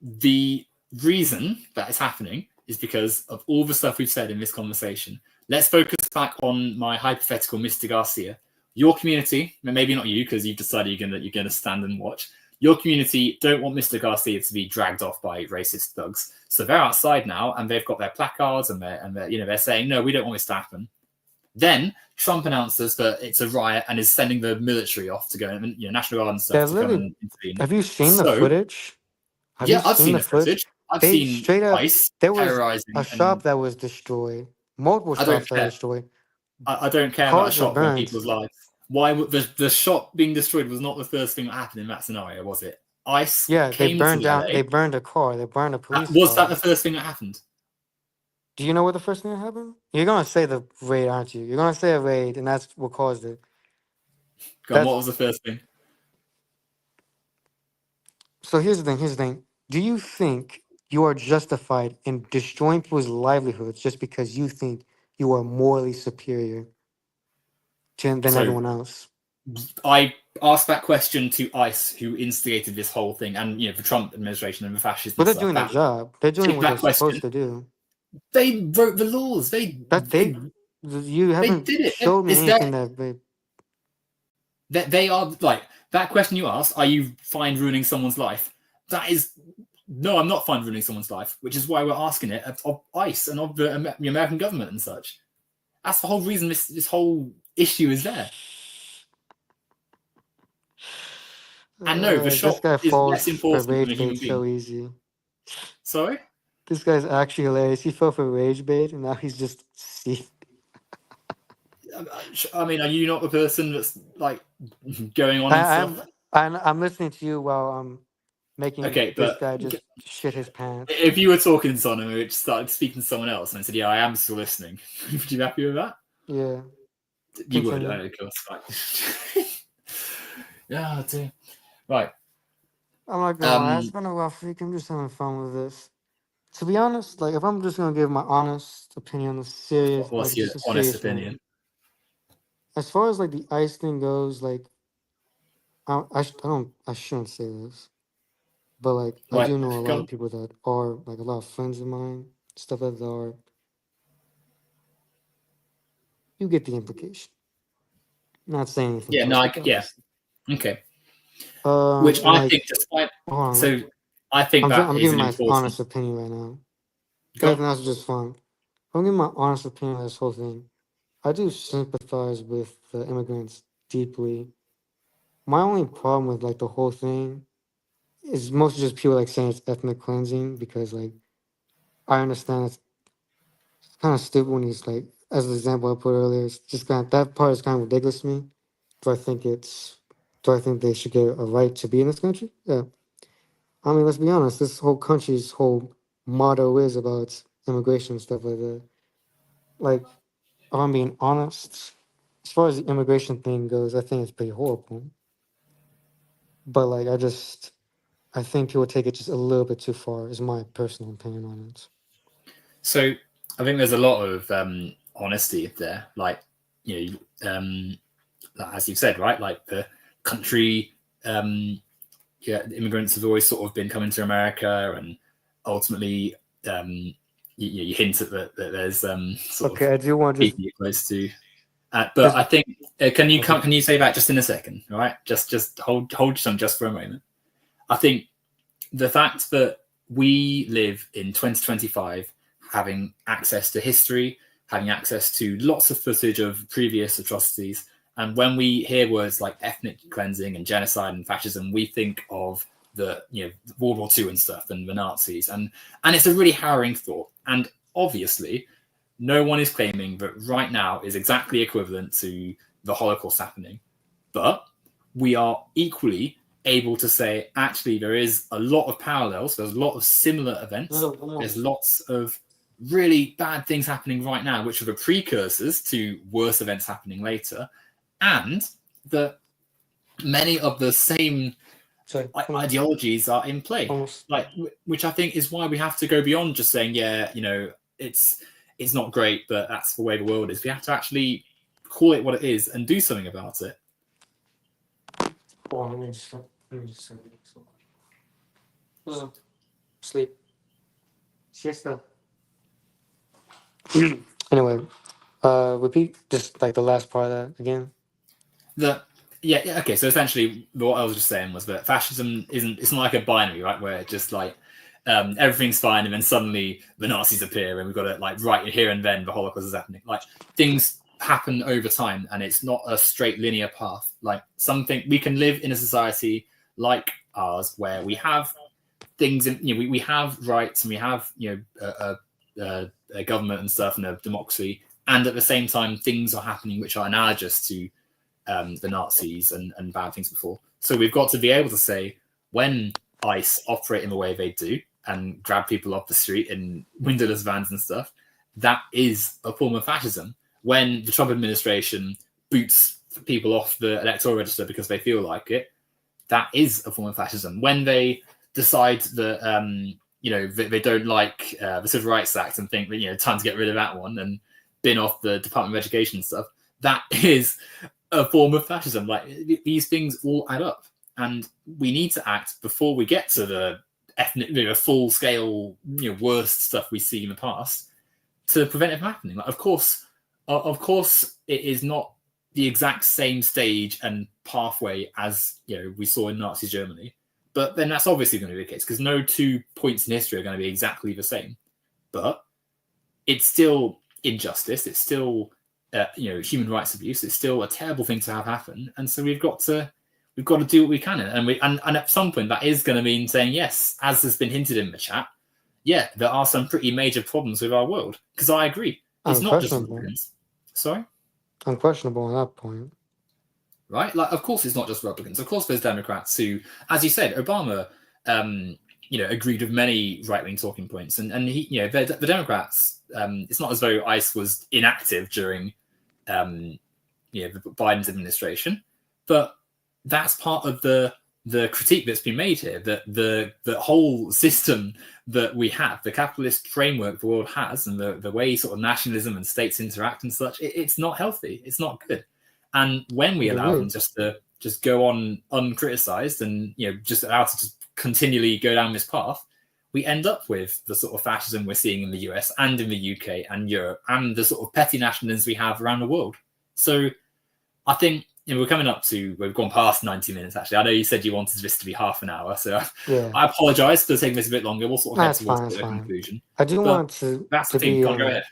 the reason that is happening is because of all the stuff we've said in this conversation. Let's focus back on my hypothetical Mr. Garcia. Your community, maybe not you, because you've decided you're gonna stand and watch. Your community don't want Mr. Garcia to be dragged off by racist thugs, so they're outside now and they've got their placards and they're saying no, we don't want this to happen. Then Trump announces that it's a riot and is sending the military off to go and National Guard and stuff to come and intervene. Have you seen the footage? I've seen the footage. I've seen straight up, ICE there was terrorizing a shop that was destroyed, multiple shops that were destroyed. I don't care about a shop for people's lives. Why would the shop being destroyed was not the first thing that happened in that scenario, was it? ICE they burned down. They burned a car. They burned a police car. Was that the first thing that happened? Do you know what the first thing that happened? You're gonna say the raid, aren't you? You're gonna say a raid, and that's what caused it. What was the first thing? So here's the thing. Do you think you are justified in destroying people's livelihoods just because you think you are morally superior than everyone else? I asked that question to ICE, who instigated this whole thing, and the Trump administration and the fascists. But they're doing their job. They're doing what they're supposed to do. They wrote the laws. You haven't showed me anything that they are that question you asked. Are you fine ruining someone's life? That is no, I'm not fine ruining someone's life, which is why we're asking it of ICE and of the American government and such. That's the whole reason this whole issue is there. And no, the shop is less important than a human being. So easy. Sorry? This guy's actually hilarious. He fell for rage bait, and now he's just I mean, are you not the person that's going on and stuff? I'm listening to you while I'm making this guy just shit his pants. If you were talking to someone and we started speaking to someone else and I said, yeah, I am still listening, would you be happy with that? Yeah. You would, of course. Right. Yeah, dear. Right. I'm not gonna lie, it's been a rough week. I'm just having fun with this. To be honest, if I'm just gonna give my honest opinion on the serious, what's your honest opinion? As far as the ICE thing goes, I shouldn't say this, but I do know a lot of people that are a lot of friends of mine, stuff like that are. You get the implication. Not saying anything. Yeah, no, okay. Which I think, despite I think I'm giving my honest opinion right now. Everything else is just fun. I'm giving my honest opinion on this whole thing. I do sympathize with the immigrants deeply. My only problem with the whole thing is mostly just people saying it's ethnic cleansing because I understand it's kind of stupid when he's as the example I put earlier, it's just that part is kind of ridiculous to me. Do I think they should get a right to be in this country? Yeah. I mean, let's be honest. This whole country's whole motto is about immigration and stuff like that. If I'm being honest, as far as the immigration thing goes, I think it's pretty horrible. But like, I think people take it just a little bit too far. Is my personal opinion on it. So I think there's a lot of honesty there. Like, as you've said, right? Like the country, immigrants have always sort of been coming to America, and ultimately, you hint at that there's sort of I do want to people you're close to. But I think can you say that just in a second? All right, just hold your tongue just for a moment. I think the fact that we live in 2025, having access to history, having access to lots of footage of previous atrocities, and when we hear words like ethnic cleansing and genocide and fascism, we think of the World War II and stuff and the Nazis, and it's a really harrowing thought. And obviously, no one is claiming that right now is exactly equivalent to the Holocaust happening, but we are equally able to say, actually, there is a lot of parallels. There's a lot of similar events. There's lots of really bad things happening right now, which are the precursors to worse events happening later. And that many of the same ideologies are in play, like, which I think is why we have to go beyond just saying, it's not great, but that's the way the world is. We have to actually call it what it is and do something about it. Sleep. Siesta. Anyway, repeat just like the last part of that again. Okay. So essentially, what I was just saying was that fascism it's not like a binary, right? Where it's just like everything's fine, and then suddenly the Nazis appear, and we've got to like right here and then the Holocaust is happening. Like things happen over time, and it's not a straight linear path. Like we can live in a society like ours where we have things, we have rights, and we have a government and stuff, and a democracy, and at the same time things are happening which are analogous to the Nazis and bad things before. So we've got to be able to say, when ICE operate in the way they do and grab people off the street in windowless vans and stuff, that is a form of fascism. When the Trump administration boots people off the electoral register because they feel like it, that is a form of fascism. When they decide that they don't like the Civil Rights Act and think that time to get rid of that one and bin off the Department of Education and stuff, that is a form of fascism. Like these things all add up, and we need to act before we get to the ethnic, full scale, worst stuff we see in the past to prevent it from happening. Like, of course, it is not the exact same stage and pathway as we saw in Nazi Germany, but then that's obviously going to be the case because no 2 points in history are going to be exactly the same. But it's still injustice. It's still human rights abuse. It's still a terrible thing to have happen, and so we've got to do what we can, and at some point that is going to mean saying, yes, as has been hinted in the chat, there are some pretty major problems with our world. Because I agree, it's not just Republicans. Sorry, unquestionable on that point, right? Like, of course, it's not just Republicans. Of course, there's Democrats who, as you said, Obama, agreed with many right-wing talking points, and he, the Democrats. It's not as though ICE was inactive during the Biden's administration, but that's part of the critique that's been made here, that the whole system that we have, the capitalist framework the world has, and the way sort of nationalism and states interact and such, it's not healthy. It's not good. And when we allow them just to go on uncriticized and just allow to just continually go down this path, we end up with the sort of fascism we're seeing in the US and in the UK and Europe, and the sort of petty nationalisms we have around the world. So I think we're coming up to, we've gone past 90 minutes actually. I know you said you wanted this to be half an hour, so I apologize for taking this a bit longer. We'll sort of head towards the conclusion. I do want to. That's the thing. Go ahead.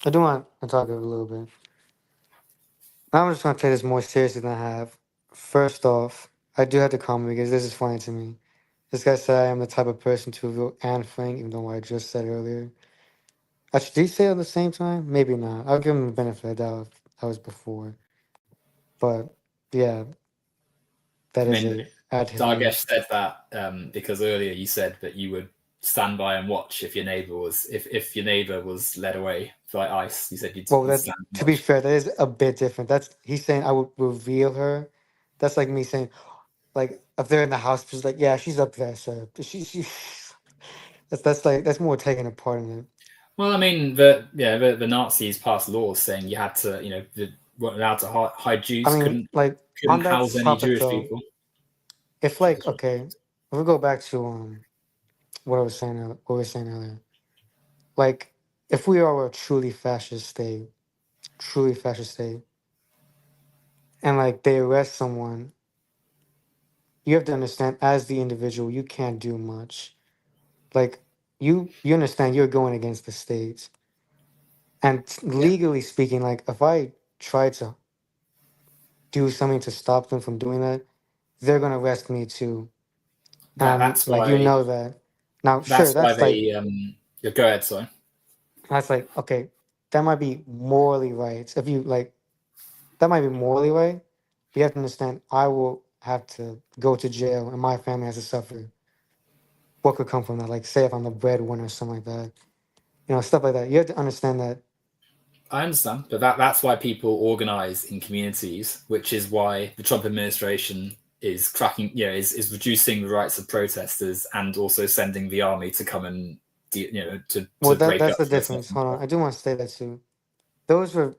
I do want to talk a little bit. I'm just going to take this more seriously than I have. First off, I do have to comment because this is funny to me. This guy said I am the type of person to vote Anne Frank, even though what I just said earlier. Did he say it at the same time? Maybe not. I'll give him the benefit of the doubt. That was before. But, yeah. That is it. Dargesh said that because earlier you said that you would stand by and watch if your neighbor was led away by ICE. You said you'd stand and watch. To be fair, that is a bit different. He's saying I would reveal her. That's like me saying, Like if they're in the house, just like, yeah, she's up there, sir. She that's like that's more taking a part in it. Well, I mean, the Nazis passed laws saying you had to, weren't allowed to hide I Jews, mean, like couldn't on that house any topic Jewish though, people. if like okay, if we go back to what I was saying, what we were saying earlier, like if we are a truly fascist state, and like they arrest someone, you have to understand as the individual, you can't do much. Like you understand you're going against the state, and Yeah, legally speaking, like if I try to do something to stop them from doing that, they're gonna arrest me too. And that's like you why know that. Now, sure, that's why that's like they yeah, go ahead, sorry. that's like okay, that might be morally right. If you like that might be morally right. But you have to understand I will have to go to jail and my family has to suffer. What could come from that? Like say if I'm the breadwinner or something like that. You know, stuff like that. You have to understand that. I understand, but that's why people organize in communities, which is why the Trump administration is cracking, is reducing the rights of protesters and also sending the army to come and Well to that break that's up the protests difference. and Hold on. stuff. I do want to say that too. Those were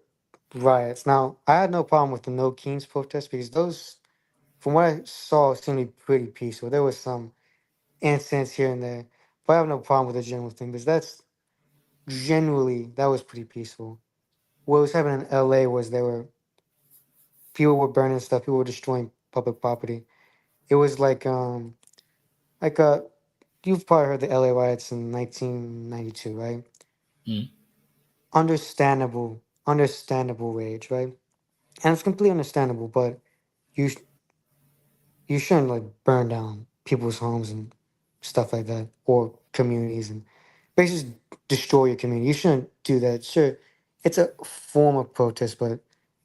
riots. Now, I had no problem with the No Kings protest because those from what I saw seemed to be pretty peaceful. There was some incidents here and there. But I have no problem with the general thing because that's generally that was pretty peaceful. What was happening in LA was there were people were burning stuff, people were destroying public property. It was like you've probably heard the LA riots in 1992, right? Mm. Understandable rage, right? And it's completely understandable, but you you shouldn't like burn down people's homes and stuff like that or communities and basically destroy your community. You shouldn't do that. Sure, it's a form of protest, but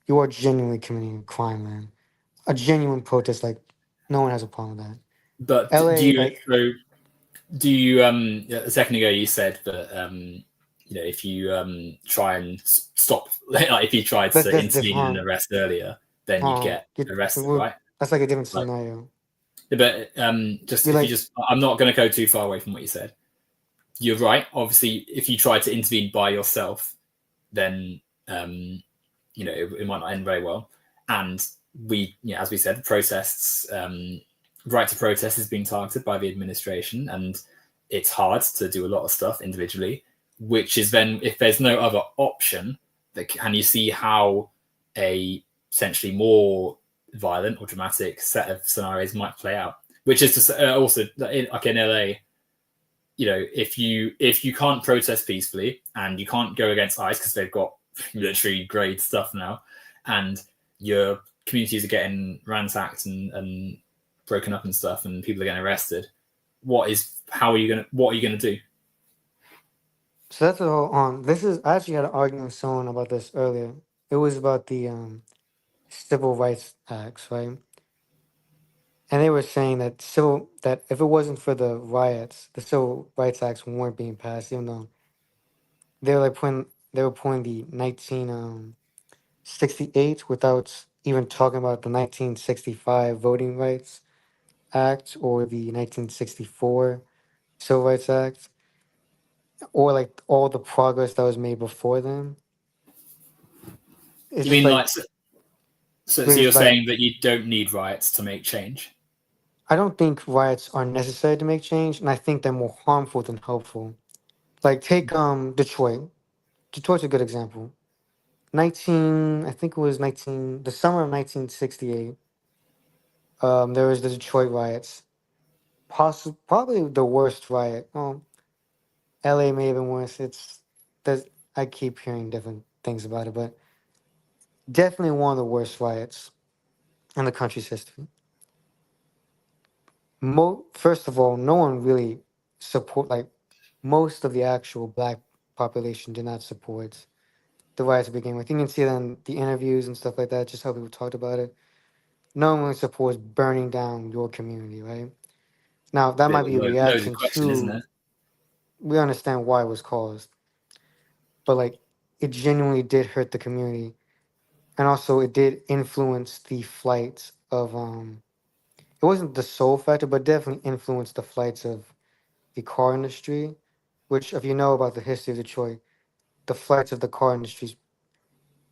you are genuinely committing a crime, man. A genuine protest, like no one has a problem with that. But do LA, you like so do you a second ago you said that if you try and stop like if you tried that's to that's different. intervene in an arrest earlier, then you'd get arrested, right? That's like a different Like, scenario. but just You're if you like just, I'm not going to go too far away from what you said. You're right. Obviously, if you try to intervene by yourself, then it might not end very well. And as we said, protests, right to protest is being targeted by the administration, and it's hard to do a lot of stuff individually. Which is then, if there's no other option, and you see how a essentially more violent or dramatic set of scenarios might play out. Which is to also like in LA, if you can't protest peacefully and you can't go against ICE because they've got military grade stuff now, and your communities are getting ransacked and broken up and stuff, and people are getting arrested, what are you gonna do? so that's the whole on. This is I actually had an argument with someone about this earlier. It was about the civil rights acts, right? And they were saying that if it wasn't for the riots, the civil rights acts weren't being passed, even though they were pointing the 1968 without even talking about the 1965 Voting Rights Act or the 1964 Civil Rights Act or like all the progress that was made before them. It's You just mean like like so you're it's like saying that you don't need riots to make change? I don't think riots are necessary to make change, and I think they're more harmful than helpful. Like take Detroit. Detroit's a good example. 19 I think it was 19 the summer of 1968. There was the Detroit riots. Probably the worst riot. LA may have been worse. There's I keep hearing different things about it, but definitely one of the worst riots in the country's history. First of all, no one really support like most of the actual black population did not support the riots to begin with. You can see that in the interviews and stuff like that, just how people talked about it. No one really supports burning down your community, right? Now that Bit might of be a a loaded reaction question, isn't to it? we understand why it was caused, but like it genuinely did hurt the community. And also it did influence the flight of it wasn't the sole factor, but definitely influenced the flights of the car industry. Which, if you know about the history of Detroit, the flights of the car industry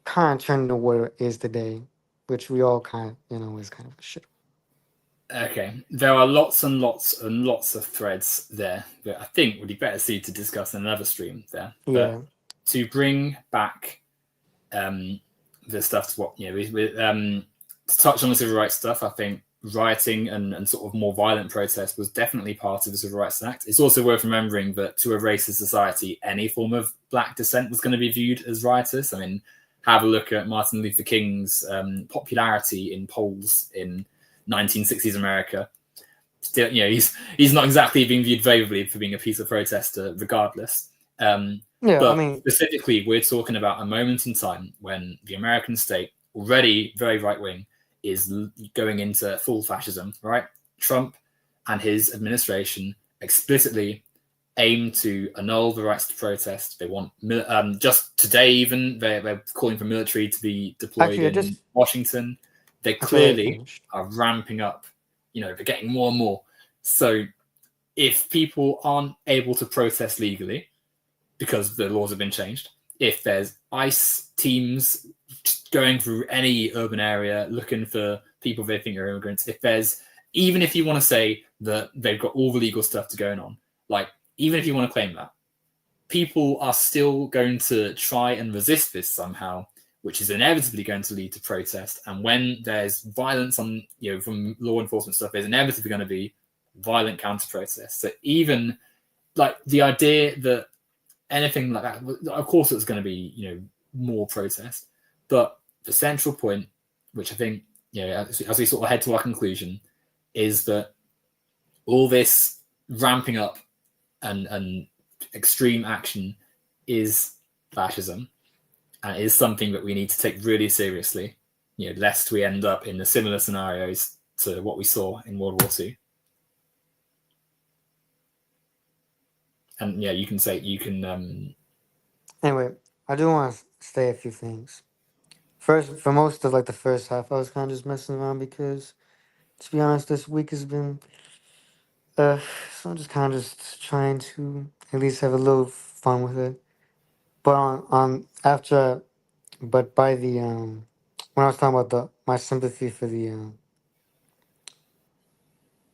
kind of turned into what it is today, which we all kind of, is kind of a shit. Okay, there are lots and lots and lots of threads there that I think would be better suited to discuss in another stream there. Yeah. But to bring back the stuff to what to touch on the civil rights stuff, I think rioting and sort of more violent protest was definitely part of the Civil Rights Act. It's also worth remembering that to a racist society, any form of black dissent was going to be viewed as riotous. I mean, have a look at Martin Luther King's popularity in polls in 1960s America. Still, he's not exactly being viewed favorably for being a peaceful protester, regardless. But specifically, we're talking about a moment in time when the American state, already very right wing, is going into full fascism. Right? Trump and his administration explicitly aim to annul the rights to protest. They want just today, even they're calling for military to be deployed in Washington. They clearly are ramping up. They're getting more and more. So if people aren't able to protest legally because the laws have been changed, if there's ICE teams going through any urban area looking for people they think are immigrants, even if you want to say that they've got all the legal stuff to going on, like even if you want to claim that, people are still going to try and resist this somehow, which is inevitably going to lead to protest. And when there's violence on, from law enforcement stuff, there's inevitably going to be violent counter protests. So even like the idea that anything like that, of course, it's going to be, more protest. But the central point, which I think, as we sort of head to our conclusion, is that all this ramping up and extreme action is fascism. And it is something that we need to take really seriously, lest we end up in the similar scenarios to what we saw in World War II. And you can. Anyway, I do want to say a few things. First, for most of the first half, I was kind of just messing around because, to be honest, this week has been. So I'm just kind of just trying to at least have a little fun with it. But but by the when I was talking about my sympathy for the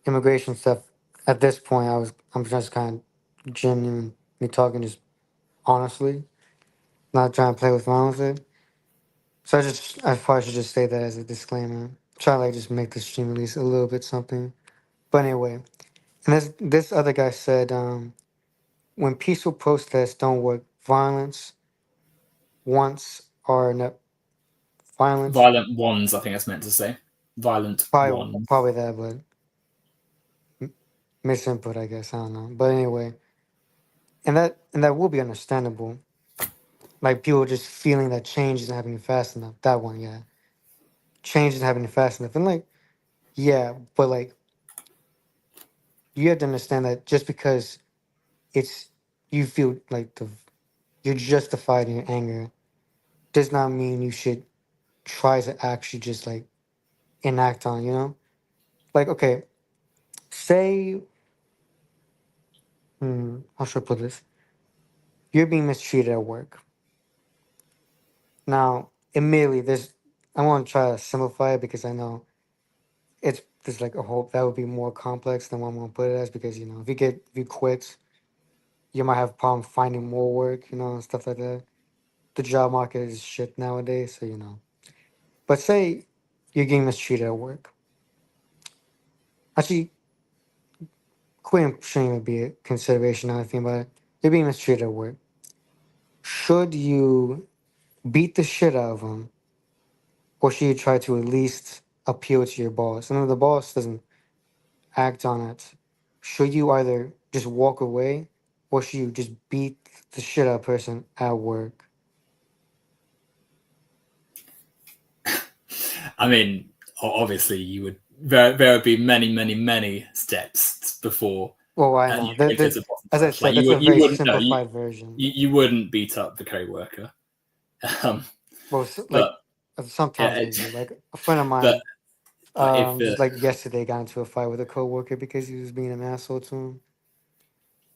immigration stuff, at this point I'm just kind of genuinely talking just honestly, not trying to play with around with it. So I probably should just say that as a disclaimer. Try to just make the stream at least a little bit something. But anyway, and this other guy said, when peaceful protests don't work, violent ones, I think that's meant to say. Violent ones. Probably that, but misinput, I guess. I don't know. But anyway, and that will be understandable. Like people just feeling that change isn't happening fast enough. That one, yeah. Change isn't happening fast enough. And yeah, but you have to understand that just because you feel you're justified in your anger does not mean you should try to actually just enact on, okay, say how should I put this? You're being mistreated at work. Now, immediately I want to try to simplify it because I know there's a whole that would be more complex than what I'm gonna put it as, because if you quit, you might have a problem finding more work, and stuff like that. The job market is shit nowadays, so But say you're getting mistreated at work. Actually, quitting shouldn't even be a consideration now I think about it. You're being mistreated at work. Should you beat the shit out of them, or should you try to at least appeal to your boss? And if the boss doesn't act on it, should you either just walk away, or should you just beat the shit out of a person at work? I mean, obviously, you would. There would be many, many, many steps before. Well, I know. As I said, that's a very simplified version. You wouldn't beat up the co-worker. Well, sometimes I do. A friend of mine Just like yesterday, got into a fight with a coworker because he was being an asshole to him.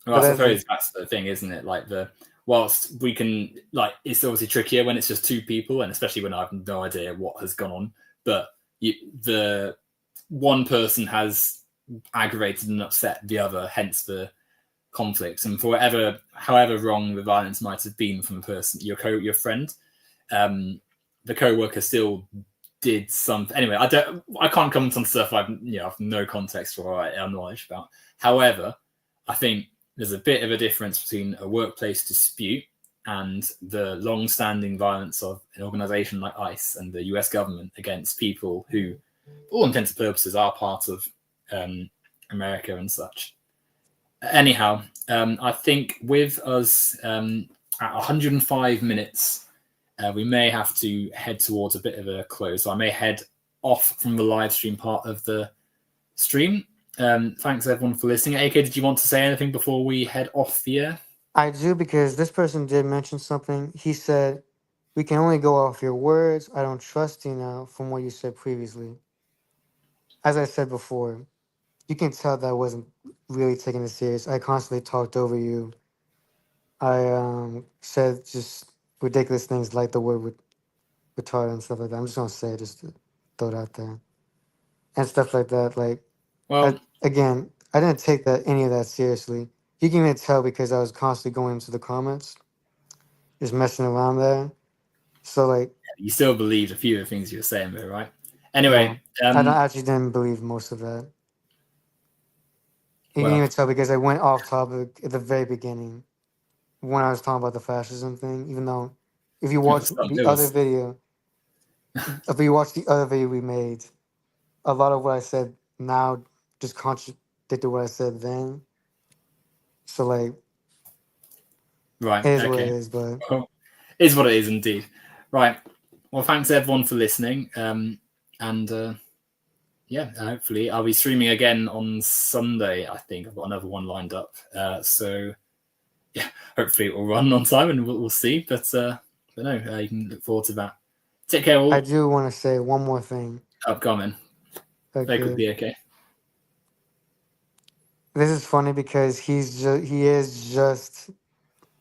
Well, I suppose that's the thing, isn't it? Like whilst we can, like, it's obviously trickier when it's just two people, and especially when I have no idea what has gone on. But the one person has aggravated and upset the other, hence the conflict. And for however wrong the violence might have been from the person, your friend, the co-worker still did something. Anyway, I can't comment on stuff I've no context for, or I'm knowledge about. However, I think there's a bit of a difference between a workplace dispute and the long-standing violence of an organization like ICE and the US government against people who, for all intents and purposes, are part of America and such. Anyhow, I think with us at 105 minutes, we may have to head towards a bit of a close. So I may head off from the live stream part of the stream. Thanks everyone for listening. AK, did you want to say anything before we head off the air? I do, because this person did mention something. He said, "We can only go off your words. I don't trust you now from what you said previously." As I said before, you can tell that I wasn't really taking it serious. I constantly talked over you. I said just ridiculous things like the word retarded and stuff like that. I'm just gonna say it just to throw it out there. And stuff like that. Like, Well, again, I didn't take any of that seriously. You can even tell because I was constantly going into the comments, just messing around there. So, like, you still believed a few of the things you were saying, though, right? Anyway, I didn't believe most of that. You can even tell because I went off topic at the very beginning when I was talking about the fascism thing. Even though, if you watch the other video, we made, a lot of what I said now just contradicted what I said then. So, like, right, it is what it is, but it is what it is indeed. Right. Well, thanks everyone for listening. And yeah, hopefully I'll be streaming again on Sunday. I think I've got another one lined up. So yeah, hopefully it will run on time, and we'll see. But no, you can look forward to that. Take care, all. I do want to say one more thing. Go on, man. Very quickly, okay. This is funny because he is just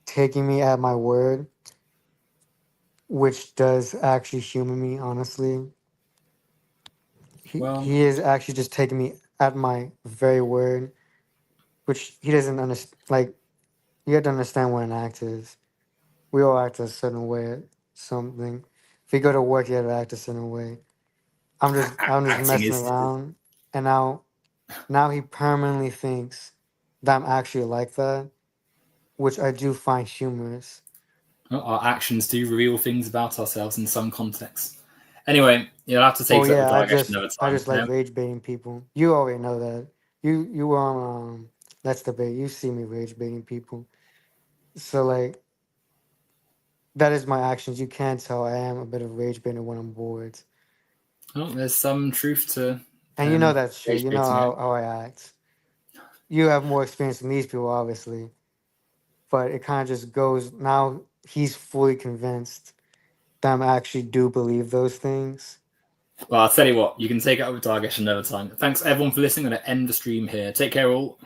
taking me at my word, which does actually humor me, honestly. He is actually just taking me at my very word, which he doesn't understand. Like, you have to understand what an act is. We all act a certain way at something. If you go to work, you have to act a certain way. I'm just messing around, and now he permanently thinks that I'm actually like that, which I do find humorous. Our actions do reveal things about ourselves in some contexts. Anyway, you'll have to take that with another time. I just like rage baiting people. You already know that. You were on Let's Debate. You see me rage baiting people. So, like, that is my actions. You can tell I am a bit of a rage baiter when I'm bored. Oh, there's some truth to. And you know that's true. You know how I act. You have more experience than these people, obviously. But it kind of just goes, now he's fully convinced that I actually do believe those things. Well, I'll tell you what, you can take it up with Dargesh another time. Thanks everyone for listening. I'm going to end the stream here. Take care all.